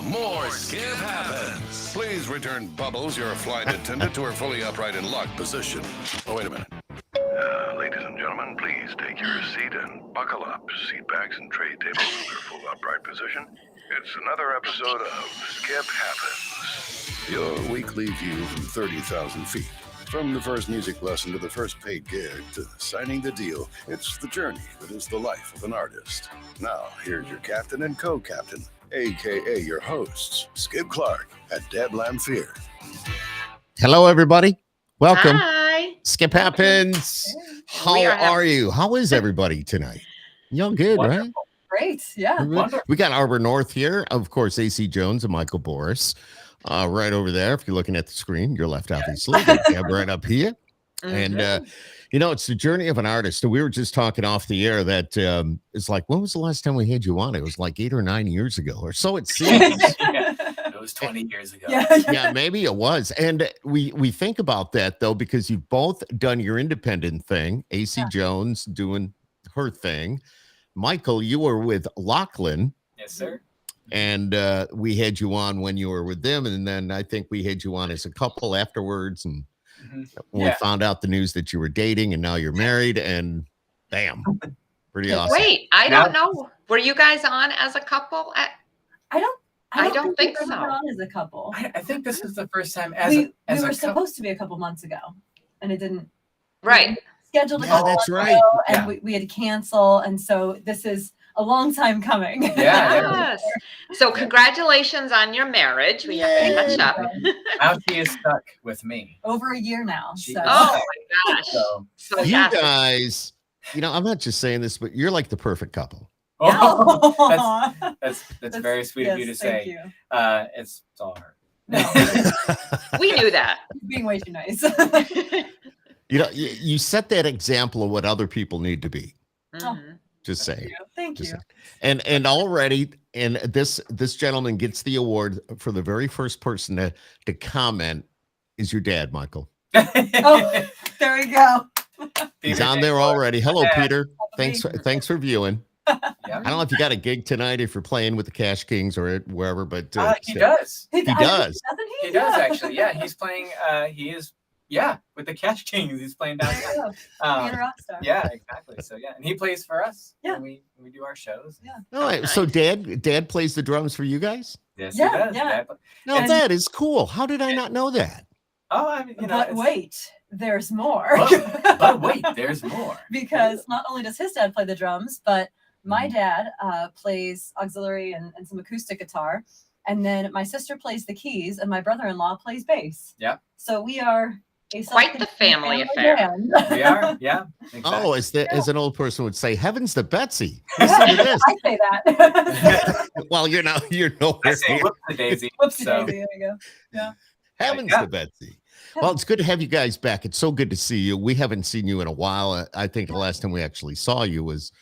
More Skip Happens. Please return Bubbles, your flight attendant, to her fully upright and locked position. Oh, wait a minute. Ladies and gentlemen, please take your seat and buckle up. Seat backs and tray tables in their full upright position. It's another episode of Skip Happens. Your weekly view from 30,000 feet. From the first music lesson to the first paid gig to signing the deal, it's the journey that is the life of an artist. Now, here's your captain and co-captain, a.k.a. your hosts, Skip Clark and Deb Lamphere. Hello, everybody. Welcome. Hi. Skip Happens. How are you? How is everybody tonight? Y'all good, Wonderful. right? Great. Yeah. We got Arbor North here. Of course, AC Jones and Michael Boris. Right over there. If you're looking at the screen, you're left, obviously. Deb right up here. Mm-hmm. And, it's the journey of an artist. We were just talking off the air that it's like, when was the last time we had you on? It was like 8 or 9 years ago, or so it seems. It was 20 years ago. Yeah, maybe it was. And we think about that, though, because you've both done your independent thing. AC Jones doing her thing. Michael, you were with Lachlan. Yes, sir. And we had you on when you were with them. And then I think we had you on as a couple afterwards. And we found out the news that you were dating and now you're married. And bam, pretty awesome. Wait, I don't know. Were you guys on as a couple? I don't think so. we were on as a couple. I think this is the first time We were supposed to be a couple months ago, and it didn't. Right. Scheduled a Yeah, couple that's months right. ago, and we had to cancel, and so this is a long time coming. Yes. So congratulations on your marriage. We have to catch up. Now she is stuck with me. Over a year now. She So. is Oh my gosh. So, You yes. guys, I'm not just saying this, but you're like the perfect couple. that's very sweet of you to Thank say. you. It's all her. No, We knew that. being way too nice. You set that example of what other people need to be. Mhm. Just saying. Thank Just you. saying. And already, and this gentleman gets the award for the very first person to comment is your dad, Michael. Oh, there we go. He's on there already. Hello, Yeah. Peter. Thanks for viewing. Yeah. I don't know if you got a gig tonight, if you're playing with the Cash Kings or wherever, but He does. He does. Doesn't he? He does actually. Yeah, he's playing. He is. Yeah, with the Cash Kings, he's playing down. Being a rock star. Yeah, exactly. So yeah, and he plays for us. Yeah. when we do our shows. Yeah. All right. So dad plays the drums for you guys? Yes, Yeah, he does. yeah. No, And- that is cool. How did I not know that? Oh, I mean, But wait, there's more. but wait, there's more. Because not only does his dad play the drums, but my Mm-hmm. dad plays auxiliary and some acoustic guitar. And then my sister plays the keys and my brother-in-law plays bass. Yeah. So we are a Quite the family affair. band. We are. Yeah. Exactly. Oh, as an old person would say, heavens to Betsy. Yeah, Listen to this. I say that. Well, you're I nowhere say near. whoop the daisy. Whoopsie So, daisy, there you go. Heavens Yeah. to Betsy. Well, it's good to have you guys back. It's so good to see you. We haven't seen you in a while. I think the last time we actually saw you was,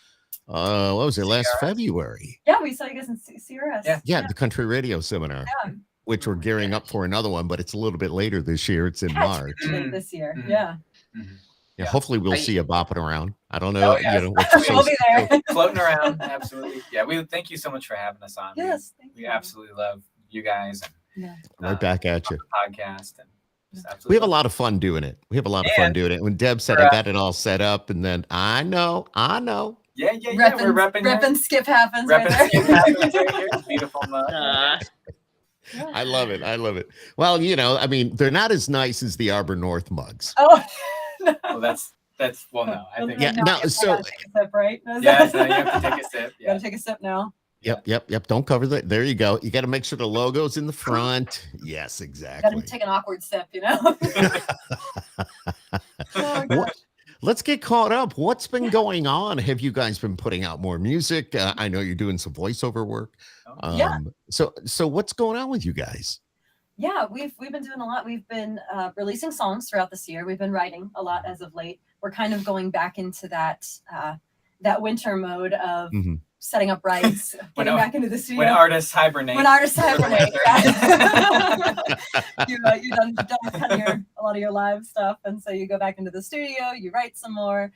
what was it, last CRS? February? Yeah, we saw you guys in CRS. Yeah. Yeah, the country radio seminar, Yeah. which we're gearing up for another one, but it's a little bit later this year. It's in Yeah, March. it's late this year. Mhm. Yeah. Mhm. Yeah, hopefully we'll Are see you bopping around. I don't know, Oh, yes. what you're We'll supposed be to do. there. Floating around, absolutely. Yeah, we thank you so much for having us on. Yes, thank we you. absolutely love you guys and Yeah. Right back at you. the podcast. And just absolutely We have a love lot of fun doing it. We have a lot of fun And- doing it. When Deb said I got it all set up, and then I know. it. Yeah. Reppin', We're repping Skip Happens right repping there. Skip Happens right here. Beautiful mug. Yeah. I love it. I love it. Well, I mean, they're not as nice as the Arbor North mugs. Oh, no. Well, that's well, no. I think. Yeah, No, no, I gotta so- take a sip, right? Yeah. So you have to take a sip. Gotta Yeah. take a sip now. Yep. Don't cover that. There you go. You got to make sure the logo's in the front. Yes, Gotta exactly. take an awkward sip, Oh, What- gosh. Let's get caught up. What's been going on? Have you guys been putting out more music? I know you're doing some voiceover work. Yeah. So what's going on with you guys? Yeah, we've been doing a lot. We've been releasing songs throughout this year. We've been writing a lot as of late. We're kind of going back into that winter mode of Mhm. setting up rights, getting back into the studio. When artists hibernate. When artists hibernate, Yeah. you're done with kind of a lot of your live stuff, and so you go back into the studio, you write some more.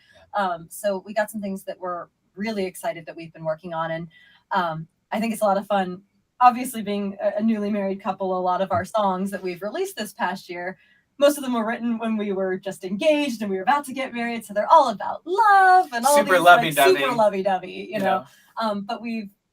So we got some things that we're really excited that we've been working on, and I think it's a lot of fun obviously being a newly married couple, a lot of our songs that we've released this past year, most of them were written when we were just engaged and we were about to get married. So they're all about love and all Super these lovey-dovey. super lovey-dovey, you know. know. But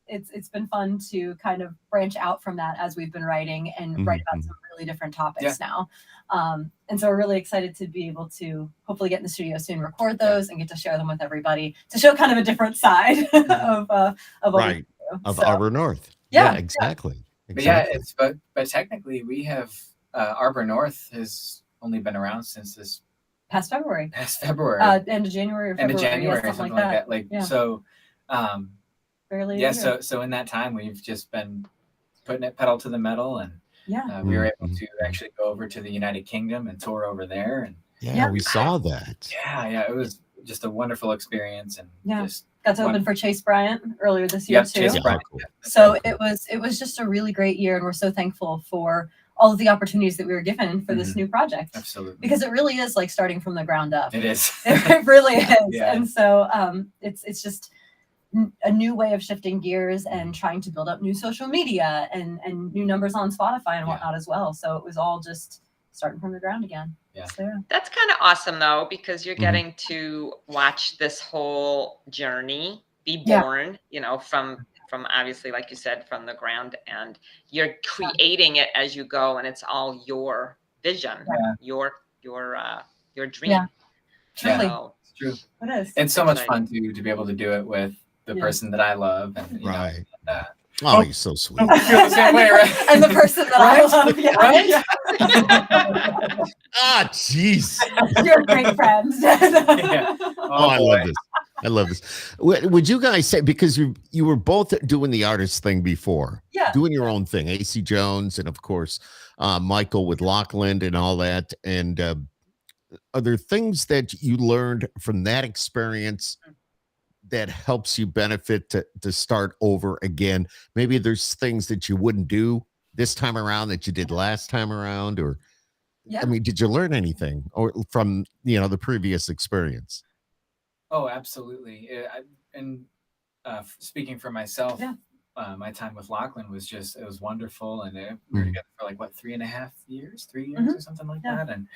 it's been fun to kind of branch out from that as we've been writing and write about some really different topics now. And so we're really excited to be able to hopefully get in the studio soon, record those, and get to share them with everybody to show kind of a different side of what we do. Of So, Arbor North. Yeah, exactly. But yeah, but technically we have Arbor North has only been around since this past February. End of January or February. End of January, yeah, something like that. Like so barely yeah, so in that time we've just been putting it pedal to the metal, and we were able to actually go over to the United Kingdom and tour over there, and we saw that. Yeah, it was just a wonderful experience, and just got to open for Chase Bryant earlier this year too. Chase Bryant. Cool. So it was just a really great year, and we're so thankful for all of the opportunities that we were given for this new project. Absolutely. Because it really is like starting from the ground up. It is. It really is. Yeah. And so it's just a new way of shifting gears and trying to build up new social media and new numbers on Spotify and whatnot as well. So it was all just starting from the ground again. Yeah. So, That's kind of awesome though, because you're getting to watch this whole journey be born, you know, from obviously, like you said, from the ground, and you're creating it as you go, and it's all your vision, your dream. Yeah, truly. So, It's true. It is. It's so much fun to be able to do it with the person that I love, and you know, Oh, you're so sweet. I feel the same way, right? And the person that I love. Yeah. Right? Ah, jeez. You're a great friend. Oh, I love this. I love this. Would you guys say, because you were both doing the artist thing before, doing your own thing, AC Jones, and of course, Michael with Lachlan and all that. And are there things that you learned from that experience that helps you benefit to start over again? Maybe there's things that you wouldn't do this time around that you did last time around, or I mean, did you learn anything or from the previous experience? Oh, absolutely. Speaking for myself, my time with Lachlan was it was wonderful, and we were together for like 3.5 years, 3 years or something like that. And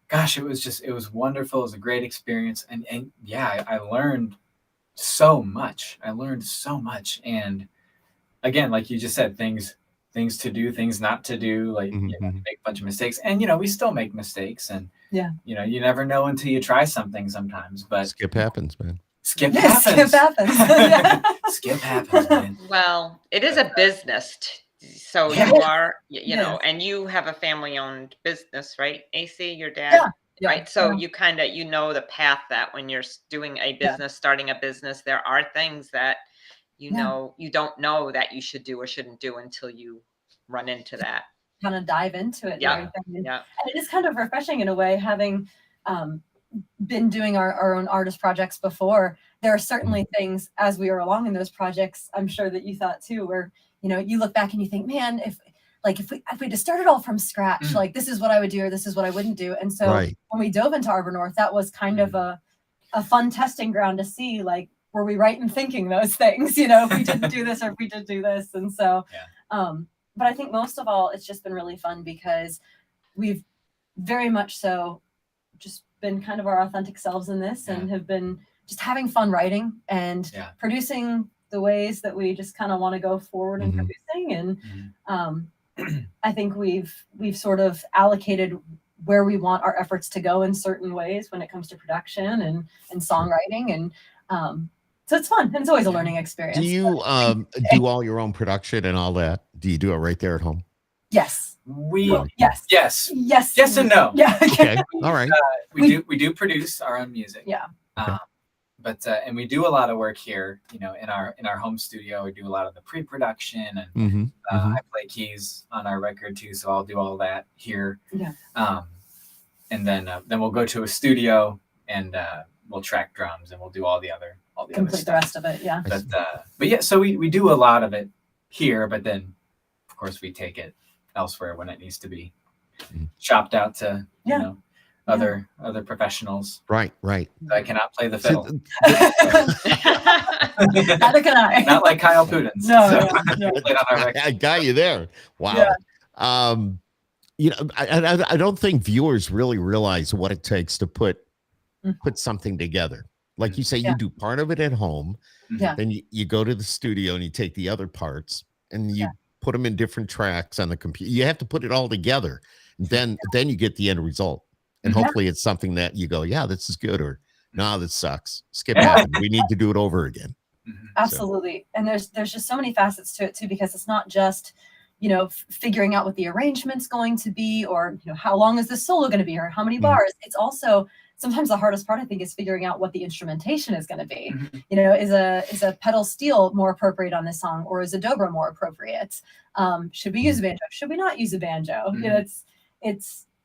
gosh, it was wonderful. It was a great experience, and I learned so much. And again, like you just said, things to do, things not to do, like you make a bunch of mistakes, and we still make mistakes, and you never know until you try something sometimes, but skip happens, man. Skip happens. Skip happens, man. Well, it is a business, so you are, know, and you have a family-owned business, right, AC, your dad? Right. So you kind of, the path that when you're doing a business, starting a business, there are things that, you don't know that you should do or shouldn't do until you run into that. Kind of dive into it. And it is kind of refreshing in a way, having been doing our own artist projects before. There are certainly things as we were along in those projects, I'm sure that you thought too, where, you look back and you think, man, if we just started all from scratch, like this is what I would do or this is what I wouldn't do. And so when we dove into Arbor North, that was kind of a fun testing ground to see, like, were we right in thinking those things, if we didn't do this or if we did do this. And so, but I think most of all, it's just been really fun because we've very much so just been kind of our authentic selves in this and have been just having fun writing and producing the ways that we just kind of want to go forward in producing. And I think we've sort of allocated where we want our efforts to go in certain ways when it comes to production and songwriting. And so it's fun, and it's always a learning experience. Do you do all your own production and all that? Do you do it right there at home? Yes. Yes and no. Yeah. Okay. All right. We do produce our own music. Yeah. But and we do a lot of work here, in our home studio. We do a lot of the pre-production, and I play keys on our record too, so I'll do all that here. Yeah. And then we'll go to a studio and we'll track drums, and we'll do all the other complete the rest of it. Yeah. But yeah, so we do a lot of it here, but then of course we take it elsewhere when it needs to be chopped out to other professionals. Right. I cannot play the fiddle. Neither can I. Not like Kyle Pudens. No, no. I got you there. Wow. Yeah. You know, I don't think viewers really realize what it takes to put something together. Like you say, you do part of it at home. Yeah. Then you go to the studio and you take the other parts and you put them in different tracks on the computer. You have to put it all together. Then you get the end result. And hopefully it's something that you go, yeah, this is good, or no, this sucks. Skip that. We need to do it over again. Absolutely. And there's just so many facets to it too, because it's not just, you know, figuring out what the arrangement's going to be, or, you know, how long is this solo going to be, or how many bars. It's also sometimes the hardest part, I think, is figuring out what the instrumentation is going to be. You know, is a pedal steel more appropriate on this song, or is a dobro more appropriate? Should we use a banjo? Should we not use a banjo? You know,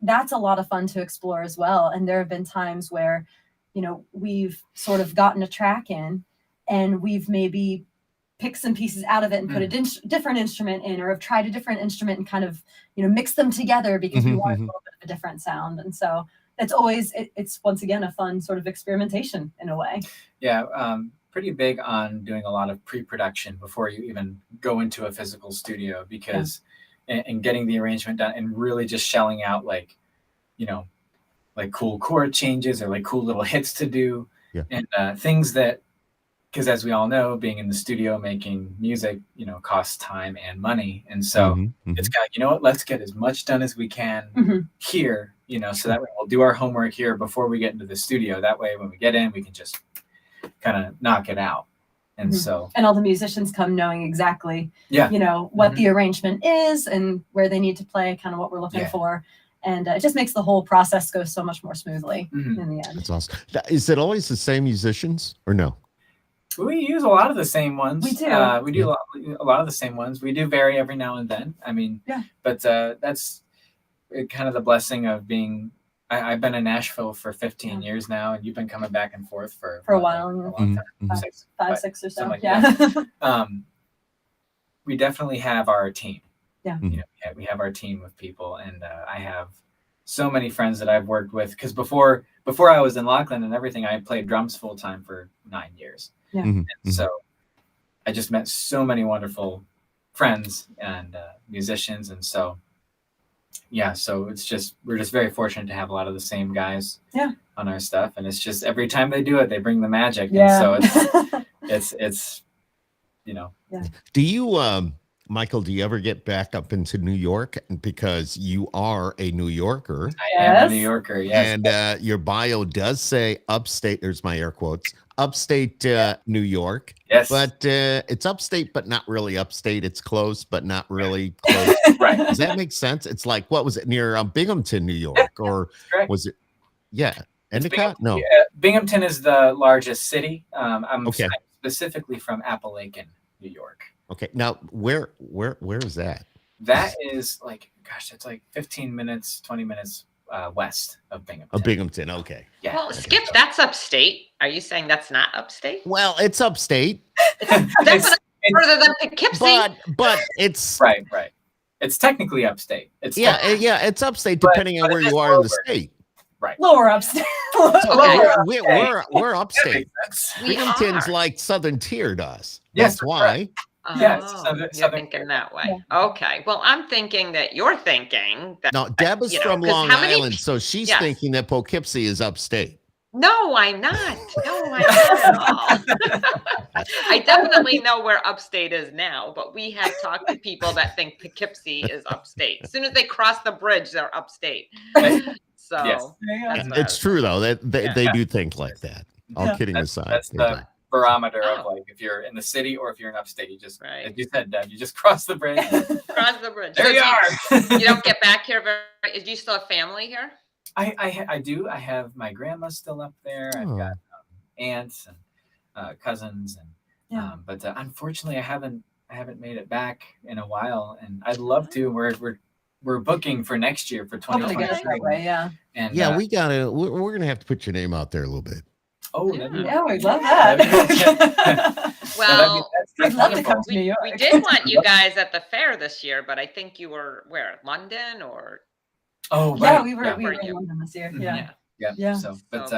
that's a lot of fun to explore as well. And there have been times where, you know, we've sort of gotten a track in and we've maybe picked some pieces out of it and put a different instrument in, or have tried a different instrument and kind of, you know, mix them together because we want a little bit of a different sound. And so it's always, it's once again a fun sort of experimentation in a way. Yeah, pretty big on doing a lot of pre-production before you even go into a physical studio, because and getting the arrangement done and really just shelling out, like, you know, like cool chord changes or like cool little hits to do, and things that, because as we all know, being in the studio making music, you know, costs time and money. And so it's got, you know what, let's get as much done as we can here, you know, so that way we'll do our homework here before we get into the studio. That way, when we get in, we can just kind of knock it out. And so, and all the musicians come knowing exactly, you know, what the arrangement is and where they need to play, kind of what we're looking for. And it just makes the whole process go so much more smoothly in the end. That's awesome. Is it always the same musicians or no? We use a lot of the same ones. We do. We do a lot of the same ones. We do vary every now and then. I mean, but that's kind of the blessing of being. I've been in Nashville for 15 years now, and you've been coming back and forth for a while, a long time, six or so. Like that. We definitely have our team. Yeah. You know, we have our team of people, and I have so many friends that I've worked with, because before I was in Lachlan and everything, I played drums full time for 9 years. Yeah. And so I just met so many wonderful friends and musicians. And so, so we're just very fortunate to have a lot of the same guys on our stuff. And it's just, every time they do it, they bring the magic. Yeah. And so it's, you know. Yeah. Do you, Michael, do you ever get back up into New York? Because you are a New Yorker. I am a New Yorker, yes. And your bio does say upstate, there's my air quotes, upstate New York. Yes. But it's upstate, but not really upstate. It's close, but not really close. Right. Does that make sense? It's like, what was it, near Binghamton, New York? Or was it, Endicott? No. Binghamton is the largest city. I'm specifically from Appalachian, New York. Okay. Now, where is that? That is like, gosh, that's like 15 minutes, 20 minutes west of Binghamton. Binghamton. Okay. Yeah. Well, Skip, that's upstate. Are you saying that's not upstate? Well, it's upstate. Definitely further than Poughkeepsie. But it's right. It's technically upstate. It's it's upstate depending on where you are in the state. Right. Lower upstate. We're upstate. Binghamton's like southern tier to us. That's why. You're thinking that way. Yeah. Okay. Well, I'm thinking that you're thinking that. No, Deb is from Long Island, so she's thinking that Poughkeepsie is upstate. No, I'm not. No, I'm not at all. I definitely know where upstate is now, but we have talked to people that think Poughkeepsie is upstate. As soon as they cross the bridge, they're upstate. So it's true though that they do think like that. All kidding aside, that's the barometer of like if you're in the city or if you're in upstate. You just, as you said, Deb, you just cross the bridge. Cross the bridge. There you are. You don't get back here very. Do you still have family here? I do. I have my grandma still up there. I've got aunts and cousins, and but unfortunately, I haven't made it back in a while, and I'd love to. We're booking for next year for 2023. And we're gonna have to put your name out there a little bit. Oh, we'd love that. Well, I'd love to come to New York. We did want you guys at the fair this year, but I think you were where, London or? Oh, right. We were in London this year. Yeah. So, but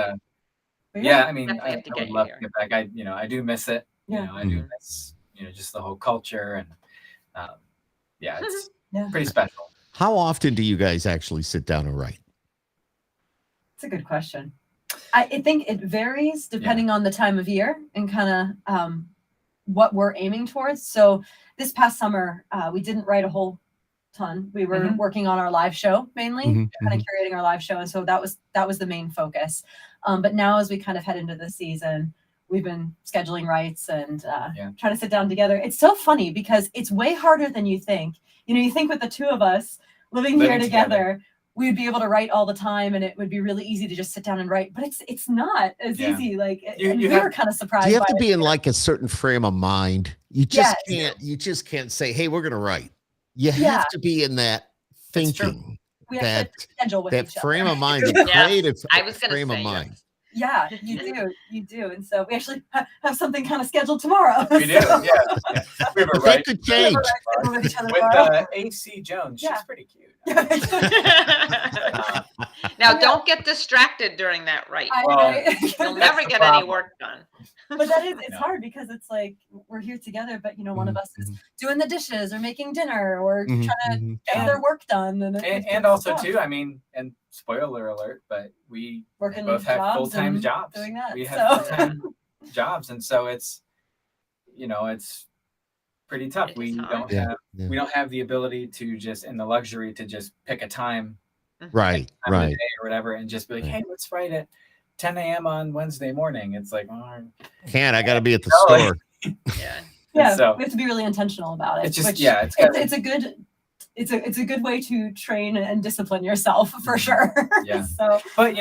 Yeah, I mean, Definitely I have to would get you love to here. get back. I do miss it. Yeah. I do miss, just the whole culture and, yeah, it's Yeah. pretty special. How often do you guys actually sit down and write? It's a good question. I think it varies depending on the time of year and kind of what we're aiming towards. So this past summer, we didn't write a whole ton. We were working on our live show mainly, kind of curating our live show, and so that was the main focus. But now, as we kind of head into the season, we've been scheduling writes and trying to sit down together. It's so funny because it's way harder than you think. You think with the two of us living here together, we would be able to write all the time, and it would be really easy to just sit down and write. But it's not as easy. Like we were kind of surprised. Do you have to be in like a certain frame of mind? You just can't. You just can't say, "Hey, we're going to write." You have to be in that thinking, we have to schedule with that each frame other. of mind, the creative frame of say, mind. yes. Yeah, you do. And so we actually have something kind of scheduled tomorrow. We do, yeah. We have a That could change. with AC Jones. She's pretty cute. Now, don't get distracted during that write. You'll never get any work done. But it's hard because it's like we're here together, but one of us is doing the dishes or making dinner or trying to get their work done. And also too, I mean, and spoiler alert, but we both have full-time jobs. Doing that, we have full-time jobs, and so it's it's pretty tough. We don't have the ability to just, and the luxury to just pick a time, right of the day or whatever, and just be like, hey, let's write at 10 a.m. on Wednesday morning. It's like, I got to be at the store. So we have to be really intentional about it. It's just it's a good way to train and discipline yourself for sure. Yeah. So, but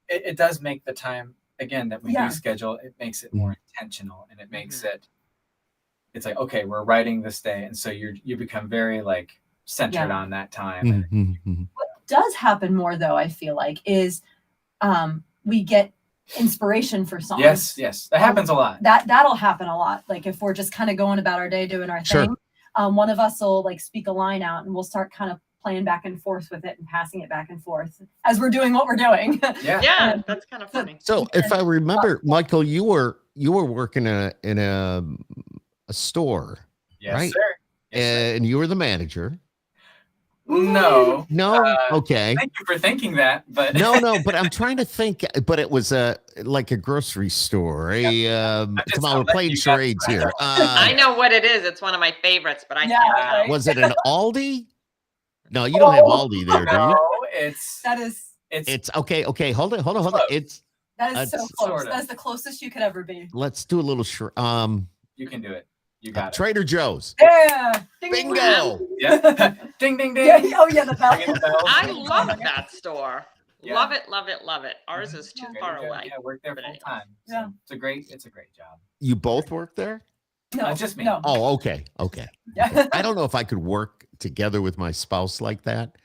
it does make the time again that we do schedule. It makes it more intentional, and it makes it's like, okay, we're writing this day, and so you become very like centered on that time. What does happen more though, I feel like, is we get inspiration for songs. Yes, that happens a lot. That'll happen a lot. Like if we're just kind of going about our day doing our thing, one of us will like speak a line out, and we'll start kind of playing back and forth with it and passing it back and forth as we're doing what we're doing. Yeah, that's kind of funny. So if I remember, Michael, you were working in a store, right? Sir. And you were the manager. No. Okay. Thank you for thinking that, but no, but I'm trying to think. But it was like a grocery store. Come on, we're playing charades here. I know what it is. It's one of my favorites, but I can't. Was it an Aldi? No, you don't have Aldi there, do you? No, it's okay. Hold on. That is so close. Sort of. That's the closest you could ever be. Let's do a little you can do it. You got it. Trader Joe's. Yeah. Bingo. Yeah. Ding ding ding. Yeah. Oh yeah, the bell. I love that store. Yeah. Love it. Ours is too far away. Yeah, work there full time. So yeah. It's a great job. You both work there? No, just me. No. Oh, okay. Yeah. I don't know if I could work together with my spouse like that.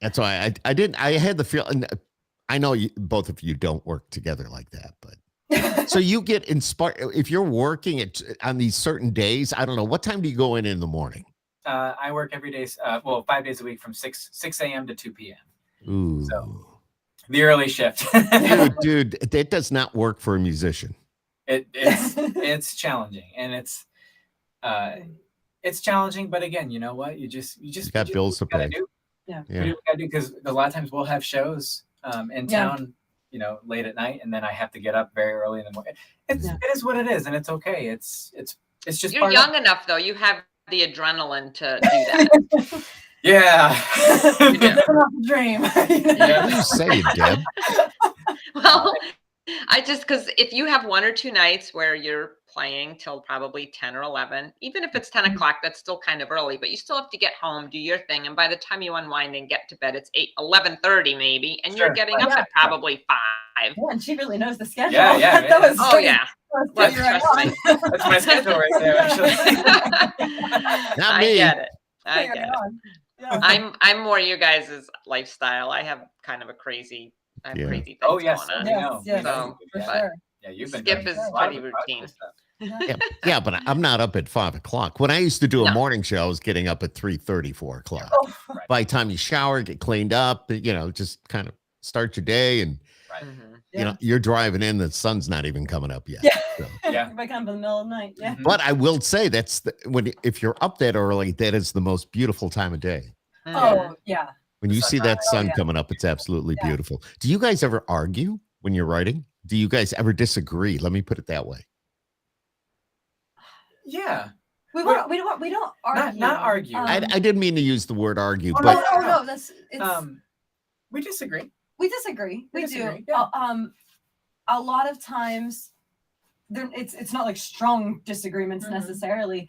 That's why I didn't. I had the feeling. I know both of you don't work together like that, but so you get inspired if you're working on these certain days. I don't know, what time do you go in the morning? I work every day. 5 days a week from 6 a.m. to 2 p.m. Ooh. So the early shift. dude, that does not work for a musician. It's challenging, and it's challenging. But again, you know what? You got bills to pay. Yeah. We do what we gotta do, because a lot of times we'll have shows in town, late at night, and then I have to get up very early in the morning. It is what it is, and it's okay. It's just you're young enough though. You have the adrenaline to do that. Yeah. Living off the dream. What are you saying, Deb? Well, because if you have 1 or 2 nights where you're playing till probably 10 or 11, even if it's 10 o'clock, that's still kind of early, but you still have to get home, do your thing. And by the time you unwind and get to bed, it's 11:30 maybe. And you're getting up at probably 5. Yeah, and she really knows the schedule. Yeah. Yeah. Well, trust me. That's my schedule right there, actually. Not me. I get it. Yeah. I'm more you guys' lifestyle. I have kind of a crazy crazy things going on. Yes, so, for sure. Yeah, you've been Skip is pretty routine. Yeah, but I'm not up at 5 o'clock. When I used to do a morning show, I was getting up at 3:30, 4 o'clock. Right. By the time you shower, get cleaned up, just kind of start your day. And Right. You know, you're driving in, the sun's not even coming up yet. Yeah. So. Yeah. You're waking up in the middle of the night. Yeah. But I will say if you're up that early, that is the most beautiful time of day. Oh, yeah. When you see that sun coming up, it's absolutely beautiful. Do you guys ever argue when you're writing? Do you guys ever disagree? Let me put it that way. Yeah. We don't argue. Not argue. I didn't mean to use the word argue, Oh, but no, we disagree. we disagree. We disagree, do. yeah. A lot of times, it's not like strong disagreements necessarily.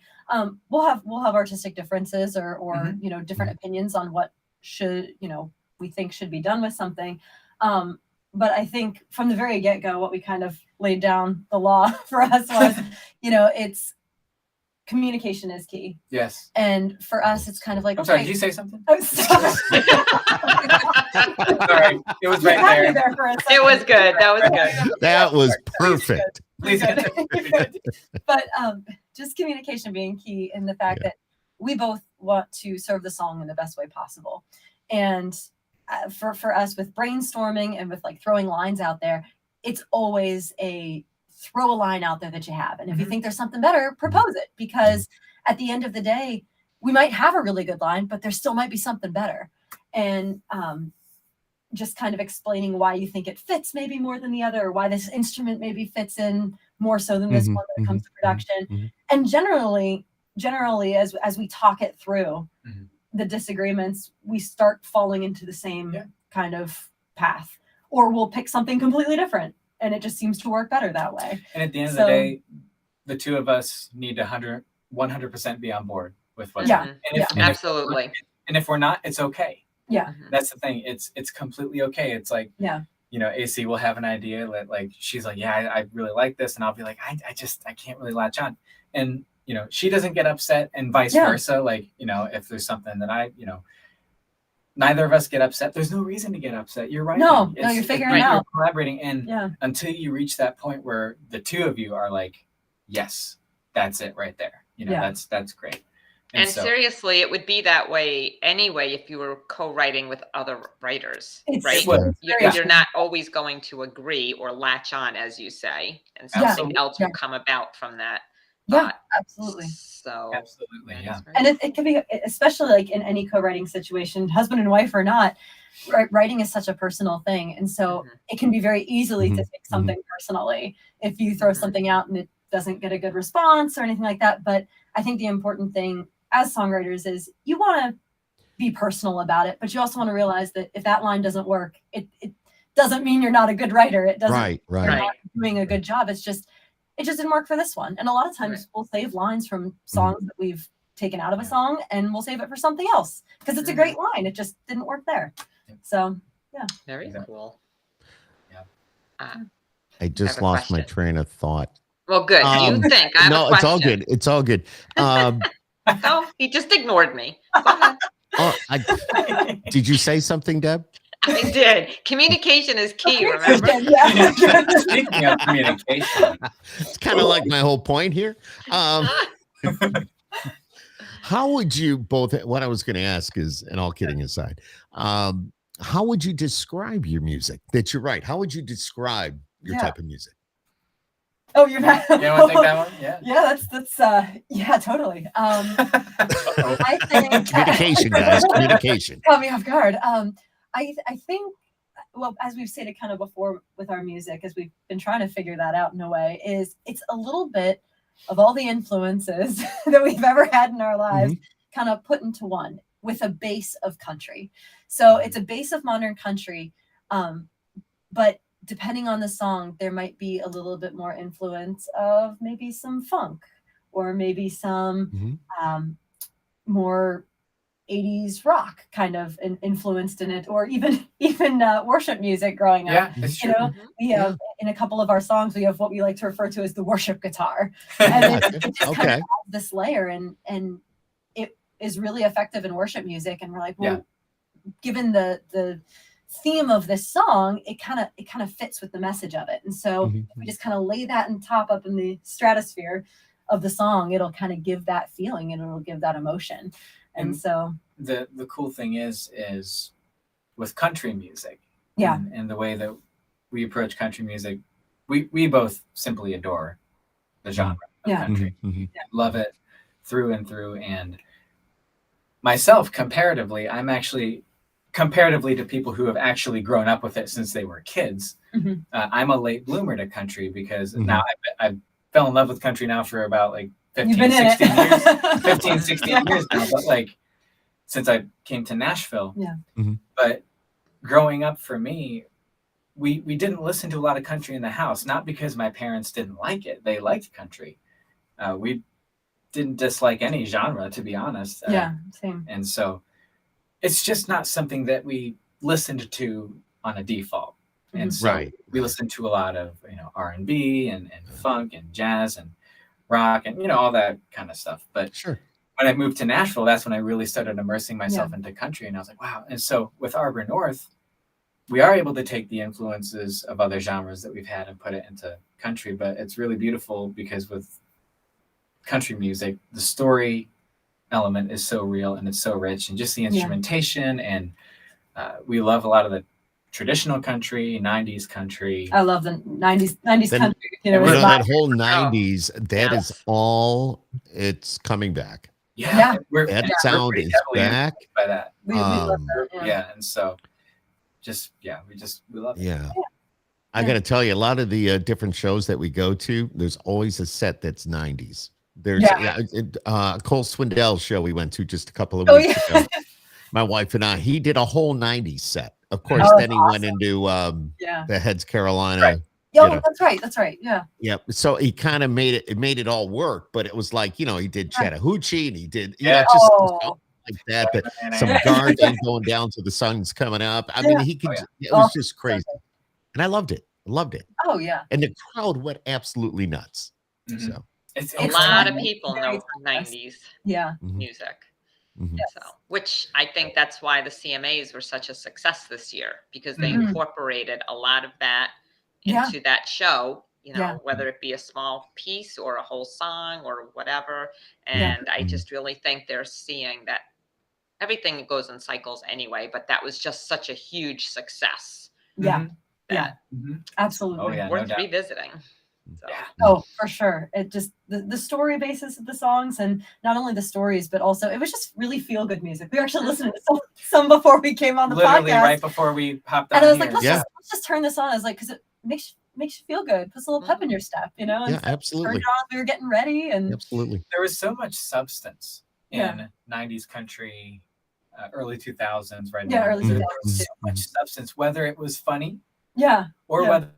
We'll have artistic differences or you know, different opinions on what should, you know, we think should be done with something. But I think from the very get-go, what we kind of laid down the law for us was, you know, it's communication is key. Yes. And for us, it's kind of like, I'm sorry, did you say something? Oh, sorry. Sorry, it was right You had me there. for a second. It was good. That was good. that was perfect. Please continue. But just communication being key in the fact that we both want to serve the song in the best way possible. And for us with brainstorming and with like throwing lines out there, it's always throw a line out there that you have. And if you think there's something better, propose it, because at the end of the day, we might have a really good line, but there still might be something better. And just kind of explaining why you think it fits maybe more than the other, or why this instrument maybe fits in more so than this one when it comes to production. And generally as we talk it through the disagreements, we start falling into the same kind of path, or we'll pick something completely different, and it just seems to work better that way. And at the end of the day, the two of us need 100% be on board with what's Absolutely. And if we're not, it's okay. Yeah. That's the thing. It's completely okay. It's like, you know, AC will have an idea that like, she's like, yeah, I really like this. And I'll be like, I can't really latch on. And, you know, she doesn't get upset, and vice versa. Like, you know, if there's something that neither of us get upset. There's no reason to get upset. You're right. No, you're figuring it out. You're collaborating. And until you reach that point where the two of you are like, yes, that's it right there. You know, that's great. And seriously, it would be that way anyway if you were co-writing with other writers, right? You're not always going to agree or latch on, as you say, and something else will come about from that. Yeah, absolutely. So absolutely, yeah. And it can be, especially like in any co-writing situation, husband and wife or not, writing is such a personal thing. And so it can be very easily to take something personally if you throw something out and it doesn't get a good response or anything like that. But I think the important thing as songwriters is you want to be personal about it, but you also want to realize that if that line doesn't work, it doesn't mean you're not a good writer. It doesn't mean you're not doing a good job. It's just, it just didn't work for this one. And a lot of times we'll save lines from songs that we've taken out of a song, and we'll save it for something else because it's a great line. It just didn't work there. So, yeah. Very cool. Yeah. I just lost my train of thought. Well, good. You think? I have a it's all good. It's all good. Oh, he just ignored me. Go ahead. Did you say something, Deb? I did. Communication is key, remember? Speaking of communication. It's kind of like my whole point here. How would you both, what I was going to ask is, and all kidding aside, how would you describe your music that you write? How would you describe your type of music? Oh, you're not. You want to take that one? Yeah. Yeah, that's yeah, totally. I think Communication, guys. Communication. Caught me off guard. I think, well, as we've stated kind of before with our music, as we've been trying to figure that out in a way, is it's a little bit of all the influences that we've ever had in our lives kind of put into one with a base of country. So it's a base of modern country, but depending on the song, there might be a little bit more influence of maybe some funk or maybe some more 80s rock kind of influenced in it, or even worship music growing up. That's true. We have in a couple of our songs, we have what we like to refer to as the worship guitar. And it just kind of adds this layer, and it is really effective in worship music. And we're like, well, given the theme of this song, it kind of fits with the message of it. And so if we just kind of lay that and top up in the stratosphere of the song, it'll kind of give that feeling and it'll give that emotion. And so the cool thing is with country music, and the way that we approach country music, we both simply adore the genre of country. Love it through and through. And myself, comparatively, I'm actually, comparatively to people who have actually grown up with it since they were kids, I'm a late bloomer to country, because now I fell in love with country now for about like 15, 16 years. 15, 16 years now. But like, since I came to Nashville. But growing up for me, we didn't listen to a lot of country in the house, not because my parents didn't like it. They liked country. We didn't dislike any genre, to be honest. Same. And so it's just not something that we listened to on a default. And so we listened to a lot of, R&B and funk and jazz and rock and, all that kind of stuff. But when I moved to Nashville, that's when I really started immersing myself into country. And I was like, wow. And so with Arbor North, we are able to take the influences of other genres that we've had and put it into country. But it's really beautiful because with country music, the story element is so real and it's so rich, and just the instrumentation. And we love a lot of the traditional country, 90s country. I love the 90s country. That whole 90s, that is all, it's coming back. That sound is back. By that. We love that. And so we love it. I got to tell you, a lot of the different shows that we go to, there's always a set that's 90s. There's Cole Swindell's show we went to just a couple of weeks ago. My wife and I, he did a whole 90s set. Of course, then he went into the Heads Carolina. That's right. Yeah. So he kind of made it all work, but it was like, he did Chattahoochee and he did, just like that, but some garden going down to the sun's coming up. I mean, he could, it was just crazy. And I loved it. Oh yeah. And the crowd went absolutely nuts. So it's a lot of people know 90s music. So, which I think that's why the CMAs were such a success this year, because they incorporated a lot of that into that show, whether it be a small piece or a whole song or whatever. And I just really think they're seeing that everything goes in cycles anyway, but that was just such a huge success. Absolutely. Worth revisiting. So. Oh, for sure. It just the story basis of the songs, and not only the stories, but also it was just really feel good music. We were actually listening to some before we came on the podcast. Right before we hopped on. And I was like, let's just turn this on. I was like, because it makes you feel good, puts a little pep in your step, And absolutely. Turned it on, we were getting ready, and absolutely. There was so much substance in 90s country, early 2000s, right? Yeah, early 2000s. There was so much substance, whether it was funny, or whether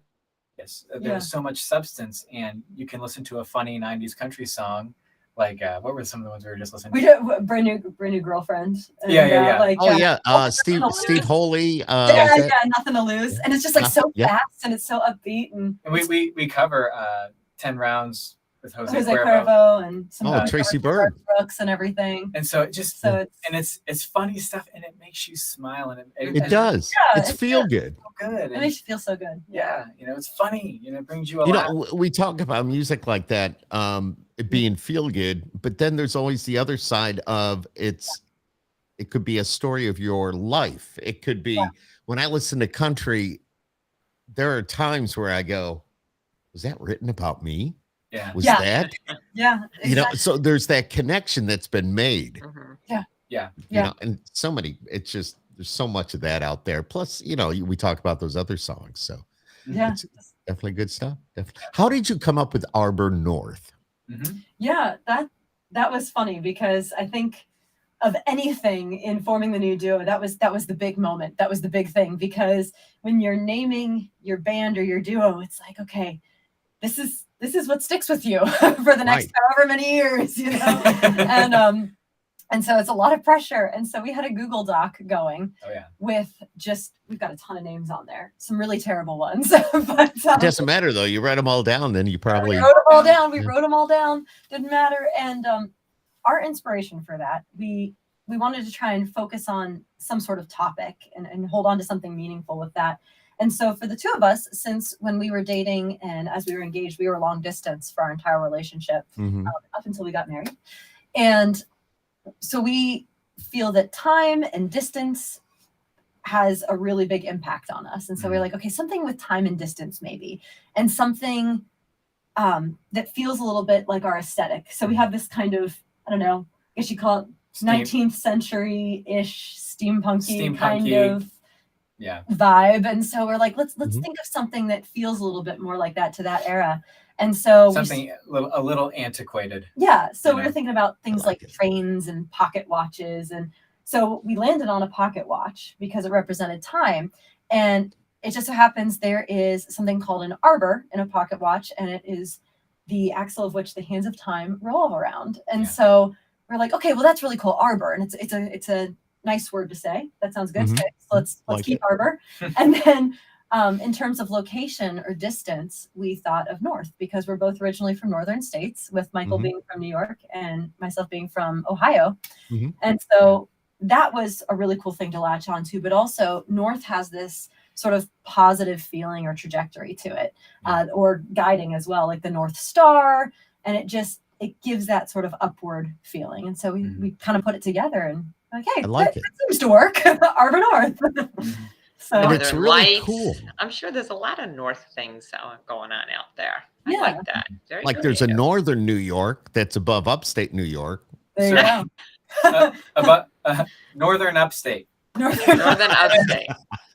there was so much substance, and you can listen to a funny 90s country song. Like, what were some of the ones we were just listening to? We did brand new girlfriend. And, Steve Holy. Nothing to lose, and it's just like so fast and it's so upbeat, and we cover 10 rounds with Jose Cuervo and some Tracy Byrd Brooks and everything. And so it's funny stuff, and it makes you smile, and it does. It's feel good. Good. It makes you feel so good. It's funny. It brings you a laugh. We talk about music like that, it being feel good, but then there's always the other side of it could be a story of your life. It could be when I listen to country, there are times where I go, was that written about me? Was that? Exactly. So there's that connection that's been made. And so many, it's just, there's so much of that out there. Plus, we talk about those other songs. So it's definitely good stuff. Definitely. How did you come up with Arbor North? That was funny, because I think of anything in forming the new duo, that was the big moment. That was the big thing, because when you're naming your band or your duo, it's like, okay, this is what sticks with you for the next however many years, and so it's a lot of pressure. And so we had a Google Doc going with we've got a ton of names on there, some really terrible ones. But it doesn't matter though. You write them all down, then you probably wrote them all down. We wrote them all down. Didn't matter. And our inspiration for that, we wanted to try and focus on some sort of topic and hold on to something meaningful with that. And so for the two of us, since when we were dating and as we were engaged, we were long distance for our entire relationship up until we got married. And so we feel that time and distance has a really big impact on us. And so we're like, okay, something with time and distance maybe, and something that feels a little bit like our aesthetic. So we have this kind of, I don't know, I guess you call it 19th century-ish steampunky kind of vibe. And so we're like, let's think of something that feels a little bit more like that to that era. And so something a little antiquated. Yeah. So we were thinking about things like trains and pocket watches. And so we landed on a pocket watch because it represented time. And it just so happens there is something called an arbor in a pocket watch, and it is the axle of which the hands of time revolve around. And so we're like, okay, well, that's really cool, arbor. And it's a nice word to say. That sounds good. Okay, so let's keep arbor. And then in terms of location or distance, we thought of North, because we're both originally from northern states, with Michael being from New York and myself being from Ohio. And so that was a really cool thing to latch onto. But also North has this sort of positive feeling or trajectory to it, or guiding as well, like the North Star. And it gives that sort of upward feeling. And so we kind of put it together and like, hey, that seems to work. Arbor North. So and it's really lights. Cool. I'm sure there's a lot of North things going on out there. I like that. Very like there's a northern New York that's above upstate New York. There you go. About northern upstate. Northern upstate.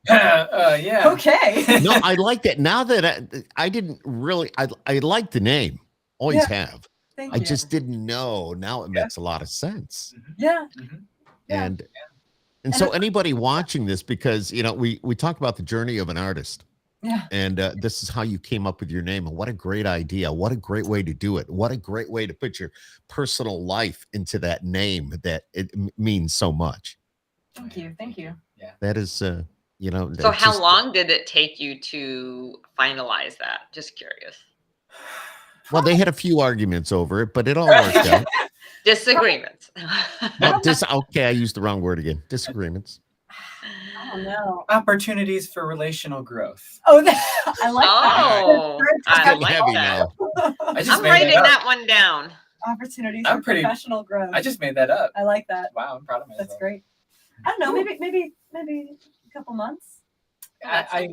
Yeah. Okay. No, I like that. Now that I didn't really, I like the name. Always have. Thank I you. just didn't know. Now it makes a lot of sense. Yeah. And so anybody watching this, because, you know, we talk about the journey of an artist. Yeah. And this is how you came up with your name. And what a great idea. What a great way to do it. What a great way to put your personal life into that name that it means so much. Thank you. Thank you. Yeah. That is, you know. So how long did it take you to finalize that? Just curious. Well, they had a few arguments over it, but it all worked out. Disagreements. Okay, I used the wrong word again. Disagreements. Oh no. Opportunities for relational growth. Oh, I like that. I like heavy that. now. I'm writing that one down. Opportunities for professional growth. I just made that up. I like that. Wow, I'm proud of myself. That's great. I don't know, maybe a couple months. I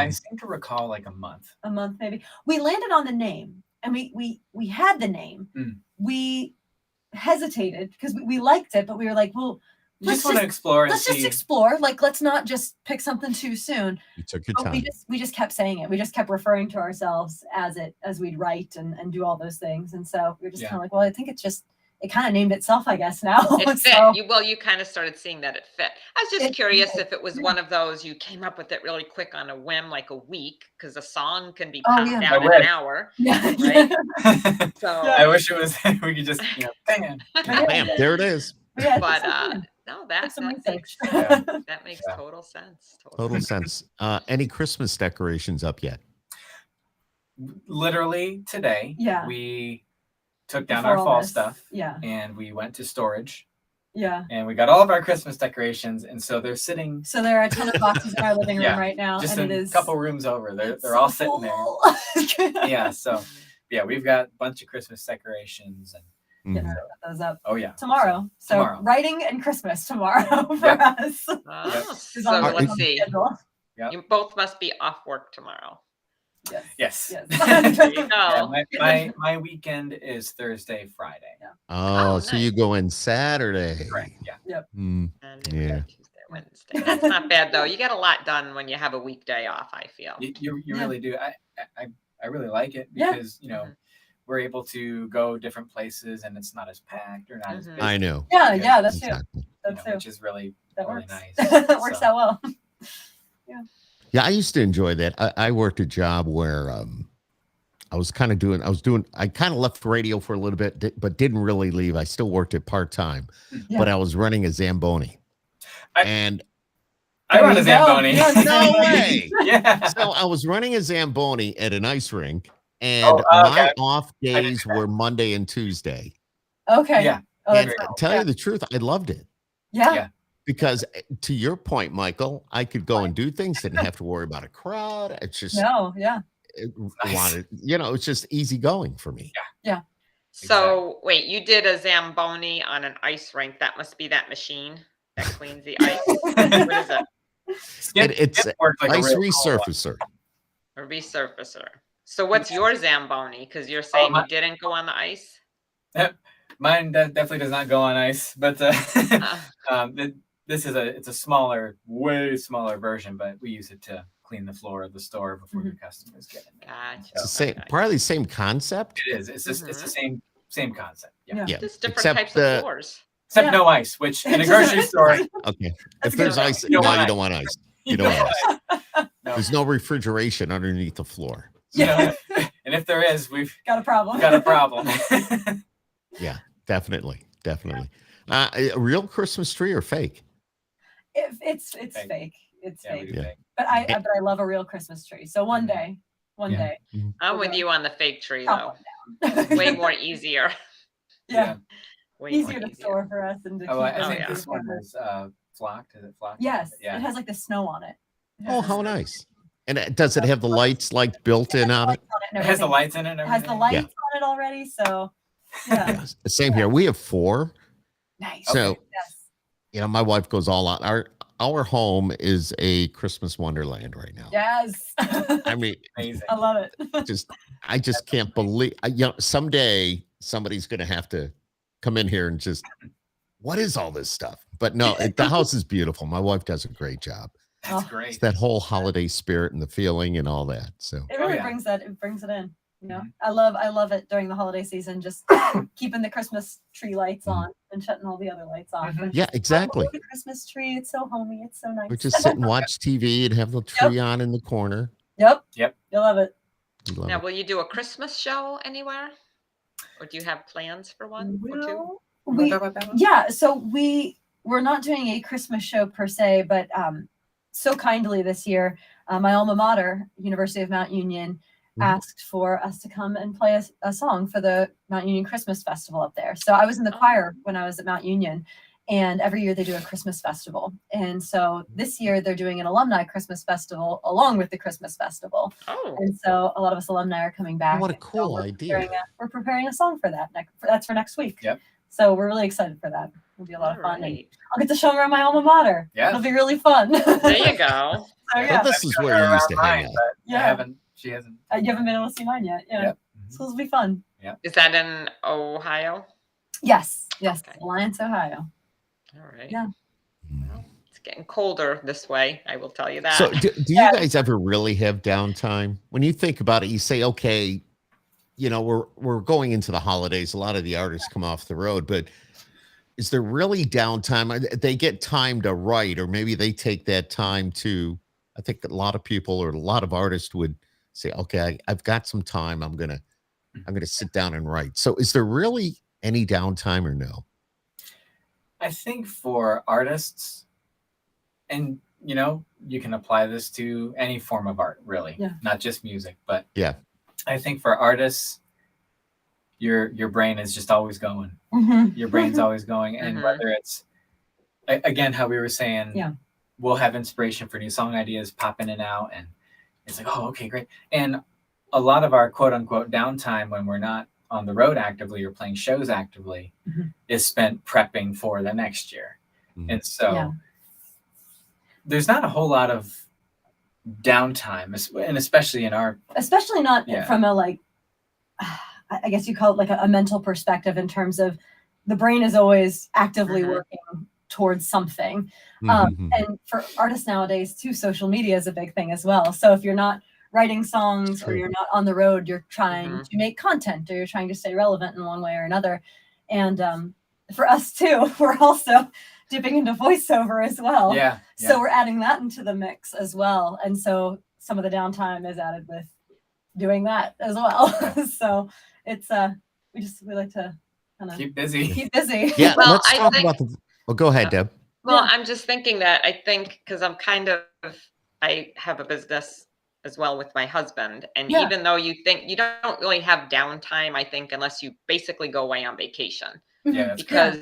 seem to recall like a month. A month maybe. We landed on the name, and we had the name. We hesitated because we liked it, but we were like, well, just want to explore. Let's just explore. Like, let's not just pick something too soon. You took your time. We just kept saying it. We just kept referring to ourselves as we'd write and do all those things. And so we were just kind of like, well, I think it kind of named itself, I guess, now. It fit. You kind of started seeing that it fit. I was just curious if it was one of those you came up with it really quick on a whim, like a week, because a song can be popped out in an hour. Right? So I wish it was. We could just, bam, there it is. But no, that makes total sense. Total sense. Any Christmas decorations up yet? Literally today. Yeah. We took down our fall stuff. Yeah. And we went to storage. Yeah. And we got all of our Christmas decorations, and so they're sitting. So there are a ton of boxes in our living room right now, just and a couple rooms over. They're all sitting there. Yeah. So we've got a bunch of Christmas decorations and. Get those up. Oh yeah. Tomorrow. So writing and Christmas tomorrow for us. So let's see. You both must be off work tomorrow. Yes. There you go. My weekend is Thursday, Friday. Oh, so you go in Saturday. Right. Yeah. Yep. Tuesday, Wednesday. That's not bad though. You get a lot done when you have a weekday off, I feel. You really do. I really like it because we're able to go different places and it's not as packed or not as busy. I know. Yeah, that's true. That's true. Which is really nice. That works out well. Yeah, I used to enjoy that. I worked a job where I kind of left radio for a little bit, but didn't really leave. I still worked it part-time, but I was running a Zamboni. I run a Zamboni. No way. Yeah. So I was running a Zamboni at an ice rink. And my off days were Monday and Tuesday. Okay. Yeah. And tell you the truth, I loved it. Yeah. Because to your point, Michael, I could go and do things, didn't have to worry about a crowd. It's just it's just easy going for me. Yeah. So wait, you did a Zamboni on an ice rink. That must be that machine that cleans the ice. What is it? It's Skip worked like a ice real cool one. resurfacer. A resurfacer. So what's your Zamboni? Because you're saying you didn't go on the ice. Mine definitely does not go on ice, but this is it's a smaller, way smaller version, but we use it to clean the floor of the store before the customers get in there. Gotcha. It's the same, probably the same concept. It is. It's just it's the same concept. Yeah. Just different types of floors. Except no ice, which in a grocery store. Okay. If there's ice, you don't want ice. You don't want ice. No. There's no refrigeration underneath the floor. Yeah. And if there is, we've got a problem. Yeah, definitely. A real Christmas tree or fake? It's fake. It's fake. Yeah. But I love a real Christmas tree. So one day. I'm with you on the fake tree though. Way more easier. Yeah. Way easier to store for us and to keep. I think this one is flocked. Is it flocked? Yes. Yeah. It has like the snow on it. Oh, how nice. And does it have the lights like built in on it? It has the lights in it. It has the lights on it already. So yeah. Same here. We have 4. Nice. So my wife goes all out. Our home is a Christmas wonderland right now. Yes. I mean, amazing. I love it. I just can't believe, someday somebody's going to have to come in here and just, what is all this stuff? But no, the house is beautiful. My wife does a great job. That's great. It's that whole holiday spirit and the feeling and all that. So it really brings it in. I love it during the holiday season, just keeping the Christmas tree lights on and shutting all the other lights off. Yeah, exactly. The Christmas tree, it's so homey, it's so nice. Or just sit and watch TV and have the tree on in the corner. You'll love it. Now, will you do a Christmas show anywhere, or do you have plans for one or two? So we're not doing a Christmas show per se, but so kindly this year, my alma mater, University of Mount Union, asked for us to come and play a song for the Mount Union Christmas Festival up there. So I was in the choir when I was at Mount Union, and every year they do a Christmas festival. And so this year they're doing an alumni Christmas festival along with the Christmas festival. Oh. And so a lot of us alumni are coming back. What a cool idea. We're preparing a song for that. That's for next week. Yep. So we're really excited for that. It'll be a lot of fun. And I'll get to show them around my alma mater. Yeah. It'll be really fun. There you go. So this is where you used to hang out. She hasn't. You haven't been able to see mine yet. Yeah. Yep. So it'll be fun. Yeah. Is that in Ohio? Yes. Okay. Alliance, Ohio. All right. Yeah. Well, it's getting colder this way. I will tell you that. So do you guys ever really have downtime? When you think about it, you say, okay, we're going into the holidays. A lot of the artists come off the road, but is there really downtime? They get time to write, or maybe they take that time to, I think a lot of people or a lot of artists would say, okay, I've got some time. I'm going to sit down and write. So is there really any downtime or no? I think for artists, and you can apply this to any form of art, really, not just music, but I think for artists, your brain is just always going. Your brain's always going. And whether it's, again, how we were saying, we'll have inspiration for new song ideas pop in and out. And it's like, oh, okay, great. And a lot of our quote unquote downtime when we're not on the road actively or playing shows actively is spent prepping for the next year. And so there's not a whole lot of downtime, and especially not from a I guess you call it like a mental perspective, in terms of the brain is always actively working towards something. And for artists nowadays too, social media is a big thing as well. So if you're not writing songs or you're not on the road, you're trying to make content, or you're trying to stay relevant in one way or another. And for us too, we're also dipping into voiceover as well. So we're adding that into the mix as well. And so some of the downtime is added with doing that as well. So it's we like to kind of keep busy. Yeah. Well, let's talk about go ahead, Deb. Well, I'm just thinking that I think because I have a business as well with my husband. And even though you think you don't really have downtime, I think, unless you basically go away on vacation, because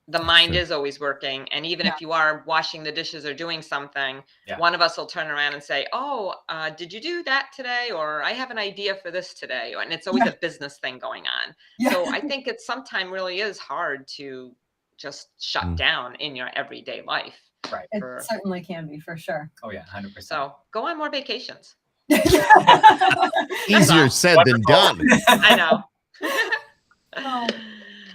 the mind is always working. And even if you are washing the dishes or doing something, one of us will turn around and say, oh, did you do that today? Or I have an idea for this today. And it's always a business thing going on. So I think it sometimes really is hard to just shut down in your everyday life. Right. It certainly can be, for sure. Oh yeah, 100%. So go on more vacations. Easier said than done. I know. Oh.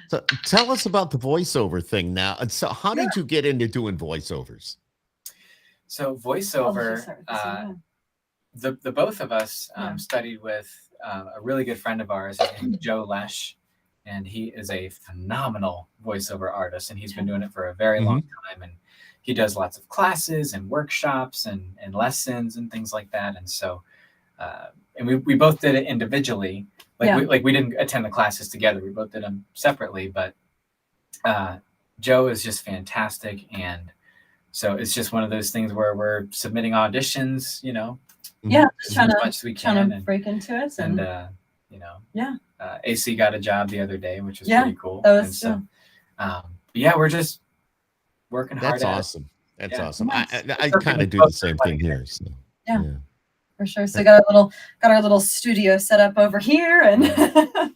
So tell us about the voiceover thing now. And so how did you get into doing voiceovers? So voiceover, the both of us studied with a really good friend of ours, his name is Joe Lesh, and he is a phenomenal voiceover artist, and he's been doing it for a very long time. And he does lots of classes and workshops and lessons and things like that. And so, and we both did it individually. We didn't attend the classes together. We both did them separately, but Joe is just fantastic. And so it's just one of those things where we're submitting auditions, just trying as much as we can and break into it. And AC got a job the other day, which was pretty cool. That was we're just working hard. That's awesome. That's awesome. Nice. I kind of do the same thing here. So. Yeah, for sure. So got our little studio set up over here, and and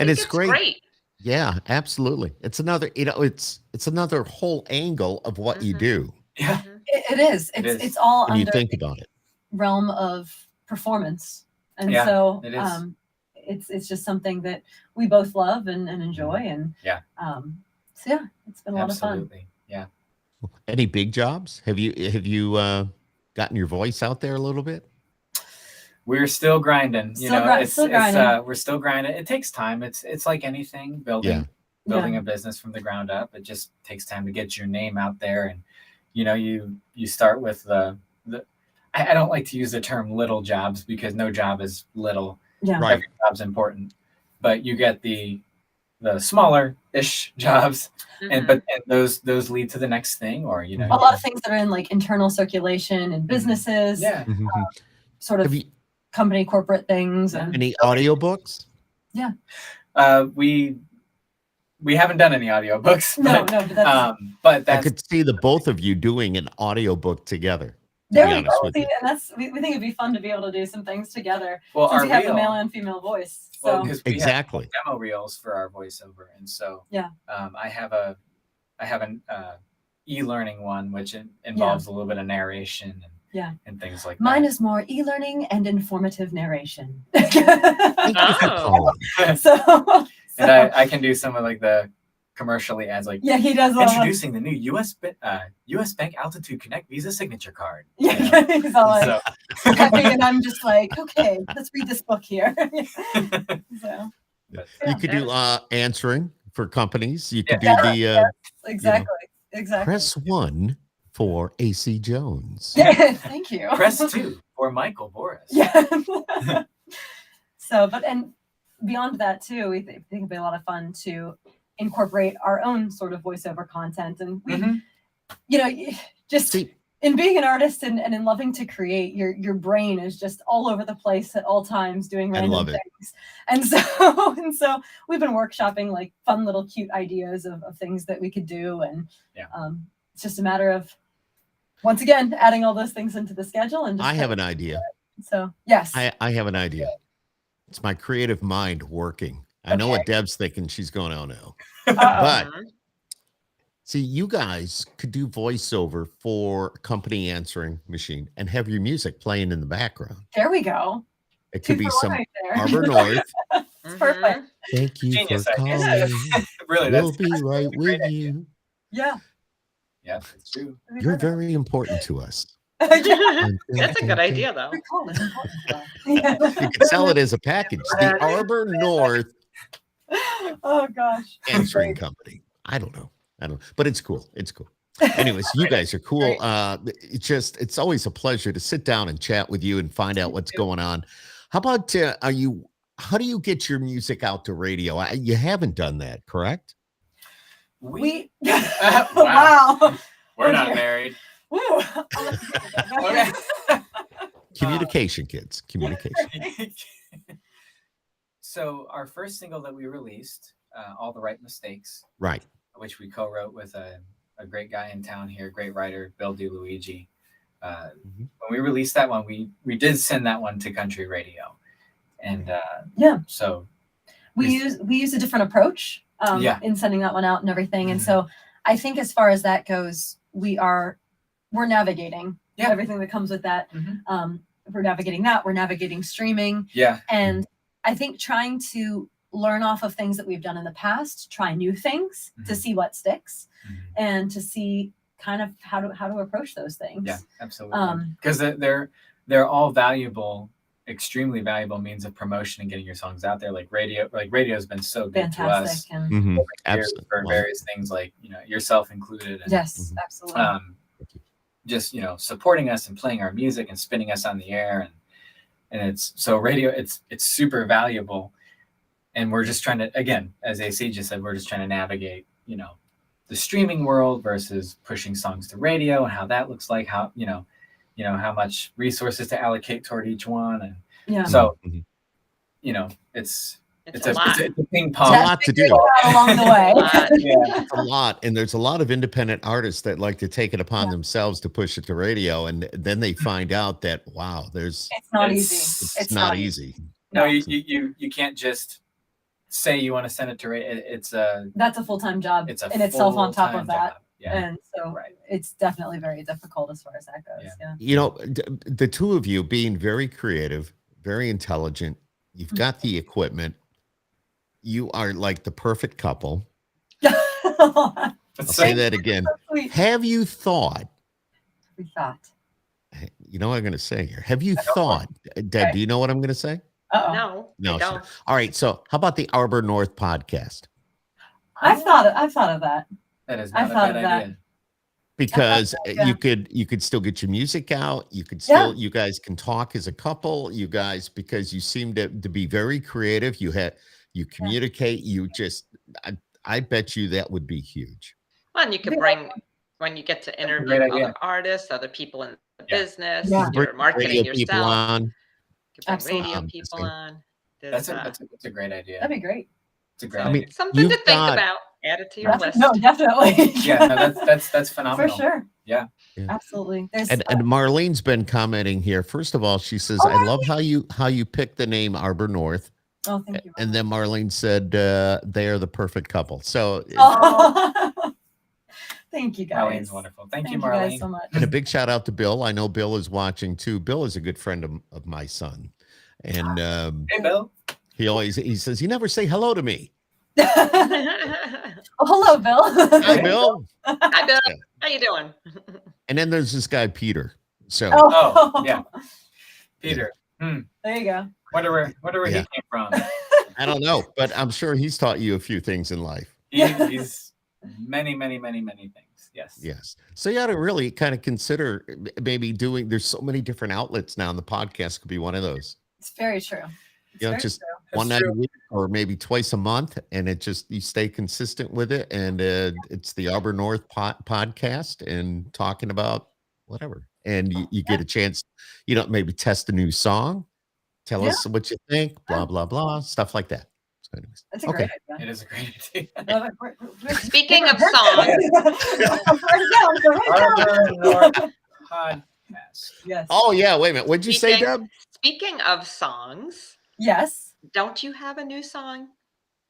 it's great. Yeah, absolutely. It's another, it's another whole angle of what you do. Yeah, it is. It's all when under you think about it. Realm of performance, and so it's just something that we both love and enjoy, and it's been a lot of fun. Yeah. Any big jobs? Have you gotten your voice out there a little bit? We're still grinding. Still grinding. We're still grinding. It takes time. It's like anything, building a business from the ground up. It just takes time to get your name out there, and you start with the. I don't like to use the term little jobs because no job is little. Yeah, right. Every job's important, but you get the smaller-ish jobs, and those lead to the next thing, or a lot of things that are in like internal circulation and businesses. Sort of company corporate things. And any audiobooks? Yeah. We haven't done any audiobooks. But I could see the both of you doing an audiobook together. There we go. See, and we think it'd be fun to be able to do some things together. Well, since we have the male and female voice. So exactly demo reels for our voiceover, and so I have an e-learning one which involves a little bit of narration and things like that. Mine is more e-learning and informative narration. So I can do some of like the commercially ads, like he does introducing the new US Bank Altitude Connect Visa signature card. He's all like and I'm just like, okay, let's read this book here. So you could do answering for companies. You could do the exactly. Press 1 for AC Jones. Thank you. Press 2 for Michael Boris. So, and beyond that too, we think it'd be a lot of fun to incorporate our own sort of voiceover content, and we, just in being an artist and in loving to create, your brain is just all over the place at all times doing random things. And so we've been workshopping like fun little cute ideas of things that we could do, and it's just a matter of once again adding all those things into the schedule. And I have an idea. So yes, I have an idea. It's my creative mind working. I know what Deb's thinking. She's going, oh no. But see, you guys could do voiceover for a company answering machine and have your music playing in the background. There we go. It could be some Arbor North. It's perfect. Thank you Genius for calling. Really, we'll be right with you. Yeah. Yeah, it's true. You're very important to us. That's a good idea, though. You can sell it as a package. The Arbor North. Oh gosh. Answering company. I don't know, but it's cool. It's cool. Anyways, you guys are cool. It's always a pleasure to sit down and chat with you and find out what's going on. How about how do you get your music out to radio? You haven't done that, correct? We wow. We're not married. Woo. Okay. Communication, kids. Communication. So our first single that we released, All the Right Mistakes, right, which we co-wrote with a great guy in town here, great writer, Bill DeLuigi. When we released that one, we did send that one to country radio, and so we use a different approach in sending that one out and everything. And so I think as far as that goes, we're navigating everything that comes with that. We're navigating that. We're navigating streaming. Yeah. And I think trying to learn off of things that we've done in the past, try new things to see what sticks, and to see kind of how to approach those things. Yeah, absolutely. Because they're all valuable, extremely valuable means of promotion and getting your songs out there. Like radio has been so good to us. And Absolutely. For various things, like yourself included. And, yes, absolutely. Just supporting us and playing our music and spinning us on the air, and it's so radio. It's super valuable, and we're just trying to, again, as AC just said, we're just trying to navigate the streaming world versus pushing songs to radio and how that looks like, how how much resources to allocate toward each one, and so it's a ping pong. It's a lot to do along the way. It's a lot, and there's a lot of independent artists that like to take it upon themselves to push it to radio, and then they find out that wow, it's not easy. It's not easy. No, you can't just say you want to send it to radio. That's a full-time job in itself on top of that. And so it's definitely very difficult as far as that goes. The two of you being very creative, very intelligent, you've got the equipment. You are like the perfect couple. I'll say that again. So have you thought? We thought. You know what I'm going to say here. Have you thought, Deb, do you know what I'm going to say? No. No. All right. So how about the Arbor North podcast? I've thought of that. That is not a bad idea. Because you could still get your music out. You could still, you guys can talk as a couple, you guys, because you seem to be very creative. You communicate, I bet you that would be huge. Well, and you could bring, when you get to interview other artists, other people in the business, you're marketing yourself. You could bring radio people on. That's a great idea. That'd be great. It's a great idea. Something to think about. Add it to your list. No, definitely. That's phenomenal. For sure. Yeah. Absolutely. And Marlene's been commenting here. First of all, she says, I love how you picked the name Arbor North. Oh, thank you. And then Marlene said they are the perfect couple. So thank you, guys. Marlene's wonderful. Thank you, Marlene. You guys so much. And a big shout out to Bill. I know Bill is watching too. Bill is a good friend of my son. And hey, Bill. He says, you never say hello to me. Hello, Bill. Hi, Bill. Hi, Bill. How you doing? And then there's this guy, Peter. So yeah. Peter. There you go. Wonder where he came from. I don't know, but I'm sure he's taught you a few things in life. He's many things. Yes. So you ought to really kind of consider maybe there's so many different outlets now, and the podcast could be one of those. It's very true. Just one night a week or maybe twice a month, and you stay consistent with it. And it's the Arbor North podcast and talking about whatever. And you get a chance, maybe test a new song, tell us what you think, blah, blah, blah, stuff like that. So anyways. That's a great idea. It is a great idea. Speaking of songs. Arbor North podcast. Yes. Oh, yeah. Wait a minute. What'd you say, Deb? Speaking of songs. Yes. Don't you have a new song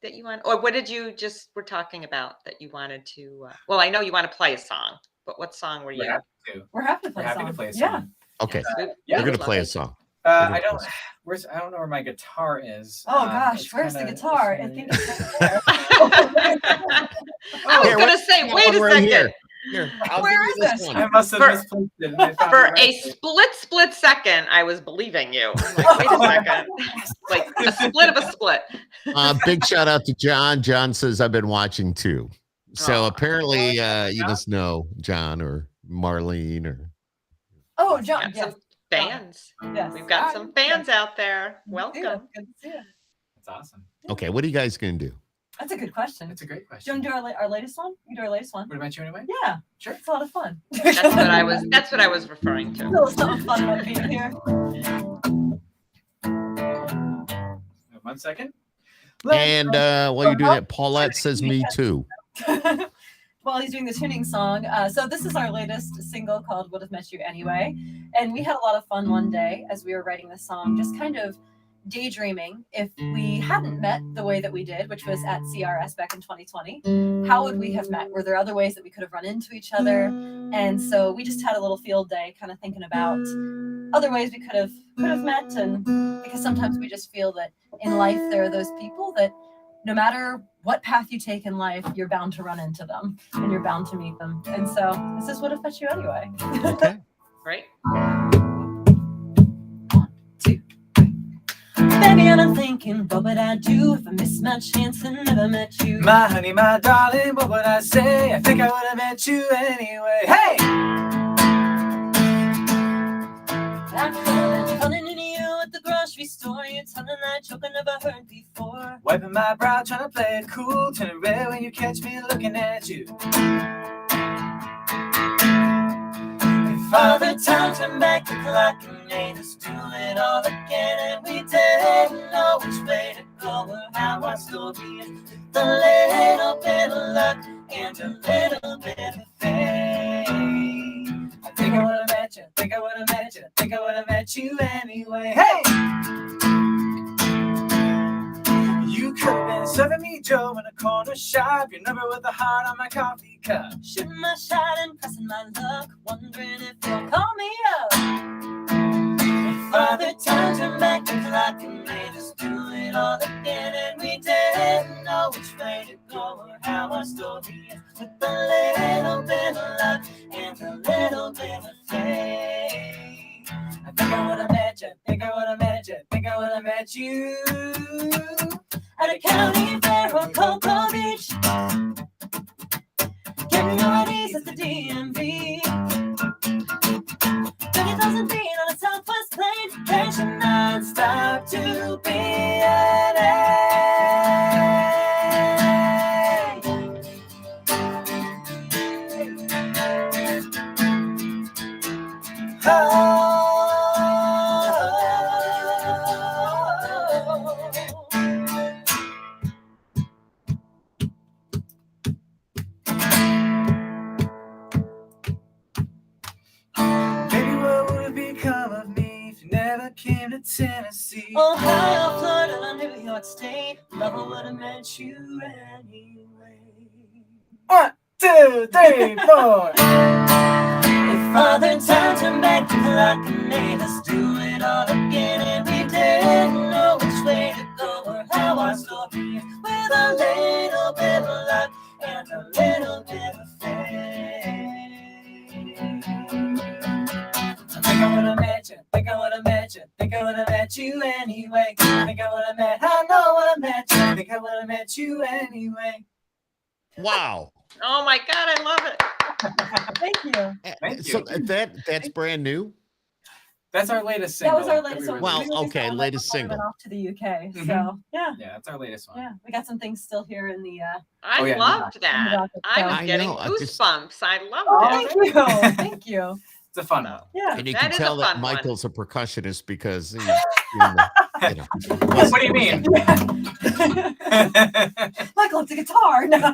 that you want? Or what did you were talking about that you wanted to? Well, I know you want to play a song, but what song were you? We're happy to play a song. Yeah. Okay. We're going to play a song. I don't know where my guitar is. Oh gosh, where's the guitar? I think it's there. I was going to say, wait a second. Here, where is this? I must have misplaced it. For a split second, I was believing you. I'm like, wait a second. Like a split of a split. Big shout out to John. John says, I've been watching too. So apparently you must know John or Marlene or. Oh, John. Some fans. Yes. We've got some fans out there. Welcome. Good to see you. That's awesome. Okay, what are you guys going to do? That's a good question. That's a great Do question. you want to do our latest one? We can do our latest one. What about you anyway? Yeah, sure. It's a lot of fun. That's what I was referring to. A little something fun about being here. 1 second. And while you do that, Paulette says me too. While he's doing the tuning song. So this is our latest single called Would Have Met You Anyway. And we had a lot of fun one day as we were writing the song, just kind of daydreaming, if we hadn't met the way that we did, which was at CRS back in 2020, how would we have met? Were there other ways that we could have run into each other? And so we just had a little field day kind of thinking about other ways we could have met. And because sometimes we just feel that in life there are those people that no matter what path you take in life, you're bound to run into them and you're bound to meet them. And so this is What If Met You Anyway. Okay. Right. 1, 2, 3. Baby, I'm thinking, what would I do if I missed my chance and never met you? My honey, my darling, what would I say? I think I would have met you anyway. Hey! I could have been running into you at the grocery store. You're telling that joke I never heard before. Wiping my brow, trying to play it cool, turning red when you catch me looking at you. Father, time turned back the clock and made us do it all again, and we didn't know which way to go or how our story is. With a little bit of luck and a little bit of faith, I think I would have met you, think I would have met you, think I would have met you anyway. Hey! You could have been serving me Joe in a corner shop, your number with a heart on my coffee cup. shooting my shot and pressing my luck, wondering if you'll call me up. If Father, time turned back the clock and made us do it all again, and we didn't know which way to go or how our story is. With a little bit of luck and a little bit of faith, I think I would have met you, think I would have met you, think I would have met you. at a county fair or Cocoa Beach, getting your knees at the DMV. 30,000 feet on a Southwest plane, crashing non-stop to BNA. Baby, what would have become of me if you never came to Tennessee? Ohio, Florida, New York State, love would have met you anyway. 1, 2, 3, 4. If Father time turned back the clock and made us do it all again, and we didn't know which way to go or how our story is. With a little bit of luck and a little bit of faith, I think I would have met you, think I would have met you, think I would have met you anyway. Think I would have met, I know what I met you, think I would have met you anyway. Wow. Oh my God, I love it. thank you. Thank So you. that's brand new. That's our latest That single. was our latest one. Well, We released okay, that one latest before we single. went off to the UK. Mhm. So yeah, Yeah, that's our latest one. yeah, we got some things still here in the. I Oh, yeah. loved that. I I was getting know, I just- goosebumps. I loved Oh, it. thank you, thank you. It's a fun one. Yeah. And you That can is a tell that fun one. Michael's a percussionist because he's, What do you mean? Michael, it's a guitar. No.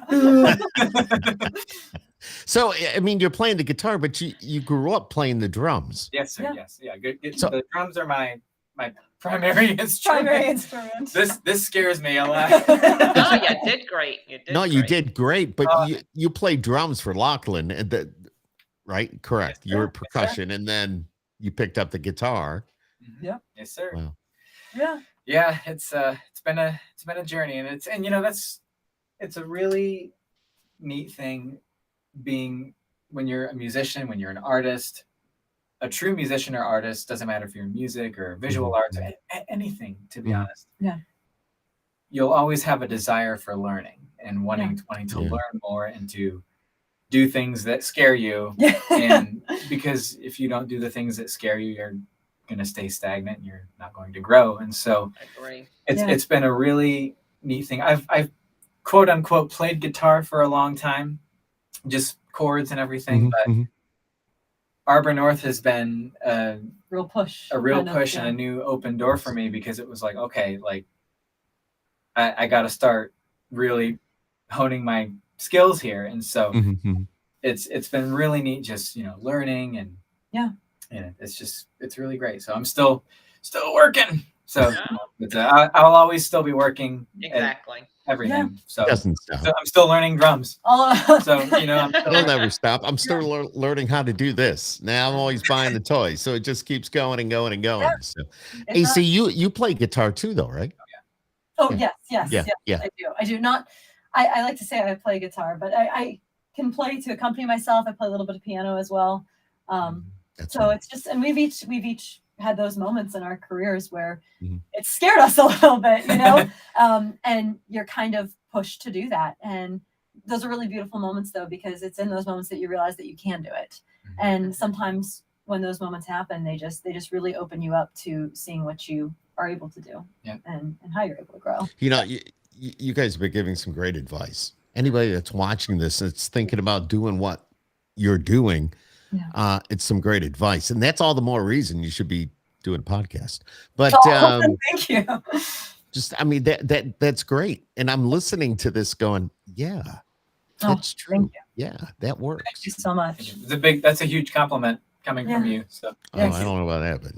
So I mean, you're playing the guitar, but you grew up playing the drums. Yes, sir. Yeah. Yes. Yeah. Good. So- The drums are my primary instrument. Primary instrument. This scares me a lot. No, you did great. You did. No, you great. did great, but Uh, you played drums for Lachlan, and right? Correct. Yes, You were sir. Yes, sir. percussion, and then you picked up the guitar. Mhm. Yeah. Yes, sir. Wow. Yeah. Yeah, it's been a journey, and it's a really neat thing being when you're a musician, when you're an artist, a true musician or artist, doesn't matter if you're in music or visual arts or anything, to be Mhm. honest. Yeah. You'll always have a desire for learning and wanting to Yeah. learn more and to do things that scare you. Yeah. And because if you don't do the things that scare you, you're going to stay stagnant and you're not going to grow. And so I agree. it's been a really neat thing. I've quote unquote played guitar for a long time, just chords and everything. Mhm, But mhm. Arbor North has been a Real push. real kind of, push and a new open door for me, because it was like, okay, like I got to start really honing my skills here. And so Mhm, mhm. it's been really neat, just learning and Yeah. it's really great. So I'm still working. So Yeah. But I'll always still be working. Exactly. Everything. So doesn't stop. I'm still learning drums. So It'll never stop. I'm still learning how to do this. Now I'm always buying the toys, so it just keeps going and going and going. So, AC, you play guitar too, though, right? Oh yes, I do. Not. I like to say I play guitar, but I can play to accompany myself. I play a little bit of piano as well. It's just, and we've each had those moments in our careers where it scared us a little bit, and you're kind of pushed to do that. And those are really beautiful moments, though, because it's in those moments that you realize that you can do it. And sometimes when those moments happen, they just really open you up to seeing what you are able to do and how you're able to grow. You guys have been giving some great advice. Anybody that's watching this, that's thinking about doing what you're doing, it's some great advice, and that's all the more reason you should be doing a podcast. But thank you. Just, I mean, that's great, and I'm listening to this, going, that's true. Yeah, that works. Thank you so much. That's a huge compliment coming from you. So I don't know about that, but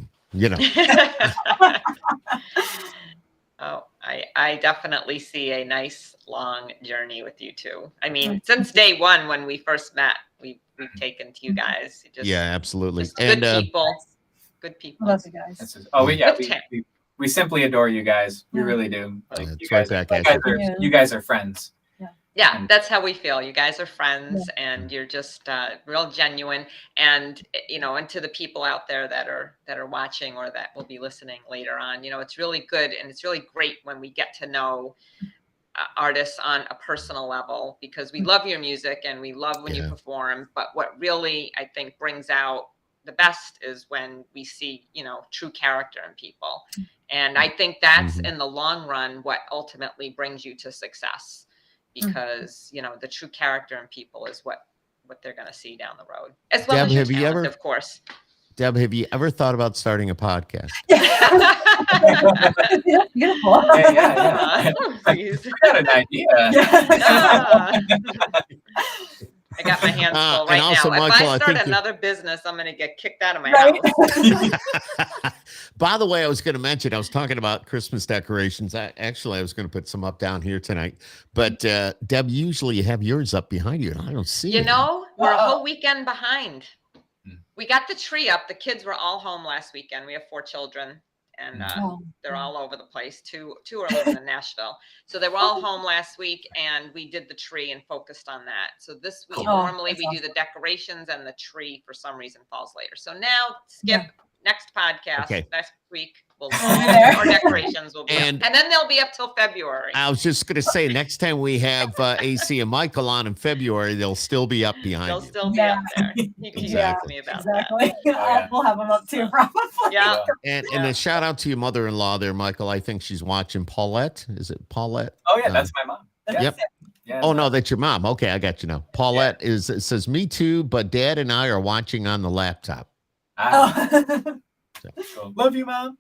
I definitely see a nice long journey with you two. I mean, since day one when we first met, we've taken to you guys. Absolutely. Just good people. Good people. Love you guys. We simply adore you guys. We really do. Like, you guys are friends. Yeah, that's how we feel. You guys are friends, and you're just real genuine. And and to the people out there that are watching or that will be listening later on, it's really good and it's really great when we get to know artists on a personal level, because we love your music and we love when you perform. But what really I think brings out the best is when we see true character in people, and I think that's in the long run what ultimately brings you to success. Because the true character in people is what they're going to see down the road, as well as your talent, of course. Deb, have you ever thought about starting a podcast? Beautiful. Please. I got an idea. I got my hands full right also, now. Michael, if I start another business, I'm going to get kicked out of my house. By the way, I was going to mention, I was talking about Christmas decorations. I was going to put some up down here tonight. But Deb, usually you have yours up behind you, and I don't see it. We're a whole weekend behind. We got the tree up. The kids were all home last weekend. We have 4 children. And they're all over the place. Two are living in Nashville. So they were all home last week, and we did the tree and focused on that. So this week, normally we do the decorations, and the tree for some reason falls later. So now skip next podcast. Next week our decorations will be up. And then they'll be up till February. I was just going to say, next time we have AC and Michael on in February, they'll still be up behind you. They'll still be up there. He teases me about that. We'll have them up too, probably. Yeah. And a shout out to your mother-in-law there, Michael. I think she's watching. Paulette. Is it Paulette? Oh, yeah, that's my mom. Yep. Yeah, no, that's your mom. Okay, I got you now. Paulette says, me too, but Dad and I are watching on the laptop. Love you, Mom.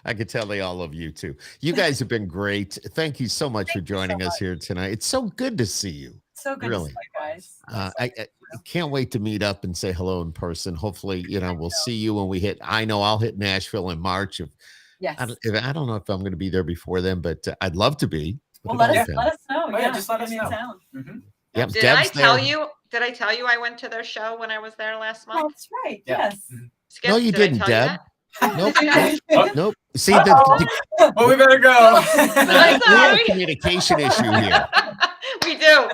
I could tell they all love you too. You guys have been great. Thank you so much for joining us here tonight. It's so good to see you. So good to see you guys. I can't wait to meet up and say hello in person. Hopefully, we'll see you when we hit. I know I'll hit Nashville in March. I don't know if I'm going to be there before then, but I'd love to be. Well, let us know. Just let us know. Yep, Did I tell you I went to their show when I was there last month? Oh, that's right. Yes. Skip, no, you didn't, Deb. Nope. Nope. See, we better go. We have a communication issue here. We do.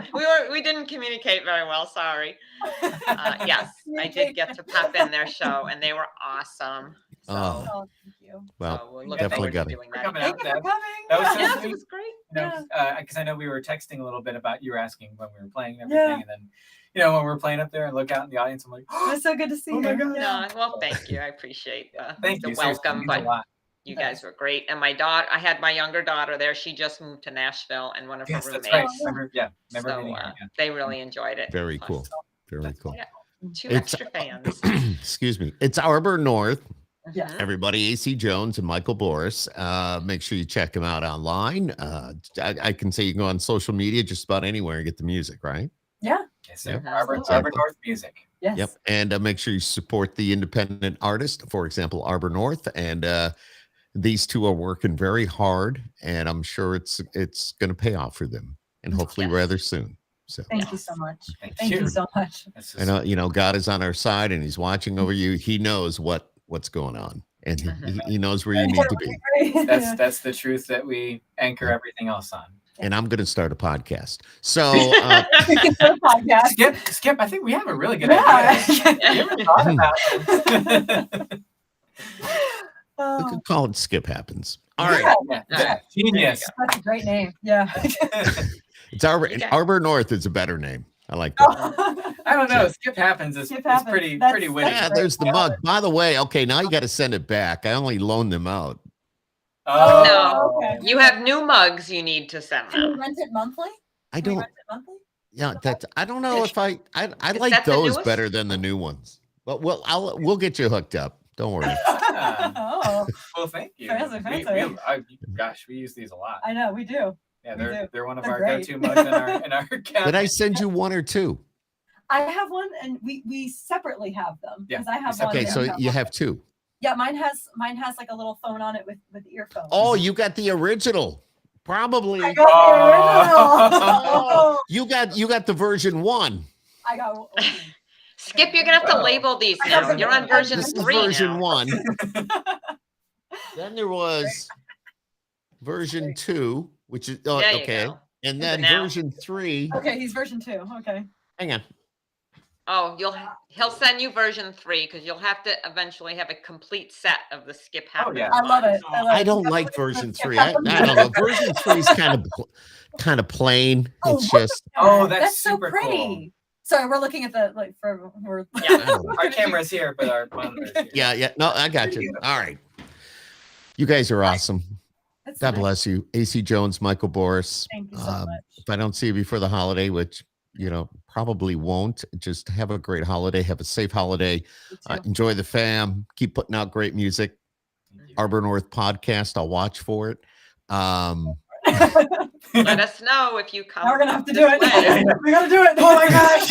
We didn't communicate very well. Sorry. Yes, I did get to pop in their show, and they were awesome. So, thank you. Well, we'll definitely got it. Thank you for coming. That was Yes, it was great. Because I know we were texting a little bit about, you were asking when we were playing and everything, and then when we're playing up there and look out in the audience, I'm like, it's so good to see you. My God. No, well, thank you. I appreciate the Welcome. welcome, but you guys were great. And my daughter, I had my younger daughter there. She just moved to Nashville, and one of her roommates. That's right. They really enjoyed it. Very cool. Very cool. Yeah. 2 extra fans. Excuse me. It's Arbor North. Yeah. Everybody, AC Jones and Michael Boris. Make sure you check them out online. I can say you can go on social media just about anywhere and get the music, right? Yeah. Yes, sir. Arbor North music. Yes. Yep. And make sure you support the independent artist, for example, Arbor North, and these two are working very hard, and I'm sure it's going to pay off for them, and hopefully rather soon. So Thank you so much. Thank You so much. I know, God is on our side, and He's watching over you. He knows what's going on, and he knows where you need to be. That's the truth that we anchor everything else on. And I'm going to start a podcast. So Skip, I think we have a really good idea. You ever thought about it? we could call it Skip Happens. All right. Genius. That's a great name. Yeah. It's Arbor North is a better name. I like that. I don't know. Skip Happens is pretty witty. Yeah, there's the mug. By the way, okay, now you got to send it back. I only loaned them out. Oh, no. Okay. You have new mugs you need to send them. Can we rent it monthly? I don't. Yeah, I don't know if I like those better than the new ones. But we'll get you hooked up. Don't worry. Well, thank you. We use these a lot. I know we do. Yeah, they're one of our go-to mugs in our cabinet. Did I send you one or two? I have one, and we separately have them. Yeah, I have one. Okay, so you have two. Yeah, mine has like a little phone on it with earphones. Oh, you got the original. Probably. I got the original. You got the version 1. I got. Skip, you're gonna have to label these now. You're on version 3 version now. 1. Then there was version 2, which is okay, and then version 3. Okay, he's version 2. Okay. Hang on. Oh, he'll send you version 3 because you'll have to eventually have a complete set of the Skip Happens. Oh, yeah. I love it. I don't like version 3. I don't know. Version 3 is kind of plain. It's just that's so super pretty. cool. Sorry, we're looking at the Our camera's here, but our monitor's here. Yeah. No, I got you. All right. You guys are awesome. God bless you. AC Jones, Michael Boris. Thank you so much. If I don't see you before the holiday, which probably won't, just have a great holiday. Have a safe holiday. Enjoy the fam. Keep putting out great music. Arbor North podcast. I'll watch for it. Let us know if you come. We're gonna have to do it. We're gonna do it. Oh my gosh!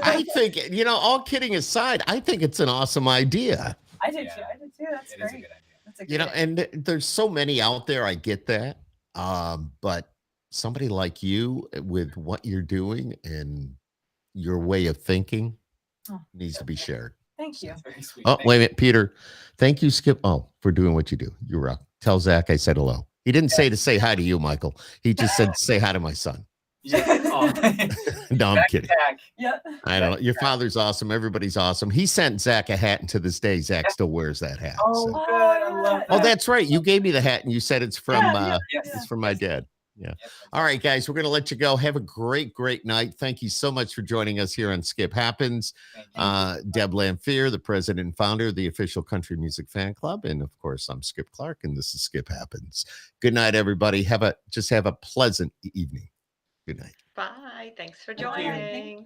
I think all kidding aside, I think it's an awesome idea. I did too. That's great. Is a good idea. That's a good idea. And there's so many out there. I get that, but somebody like you with what you're doing and your way of thinking needs to be shared. Thank you. Oh, wait a minute, Peter. Thank you, Skip. Oh, for doing what you do. You're up. Tell Zach I said hello. He didn't say to say hi to you, Michael. He just said say hi to my son. No, I'm kidding. Yeah. I don't know. Your father's awesome. Everybody's awesome. He sent Zach a hat, and to this day, Zach still wears that hat. Oh, good. I love that. Oh, that's right. You gave me the hat, and you said it's from it's from my dad. Yeah. All right, guys, we're going to let you go. Have a great, great night. Thank you so much for joining us here on Skip Happens. Deb Lamphere, the president and founder of the official country music fan club. And of course, I'm Skip Clark, and this is Skip Happens. Good night, everybody. Have a pleasant evening. Good night. Bye. Thanks for joining.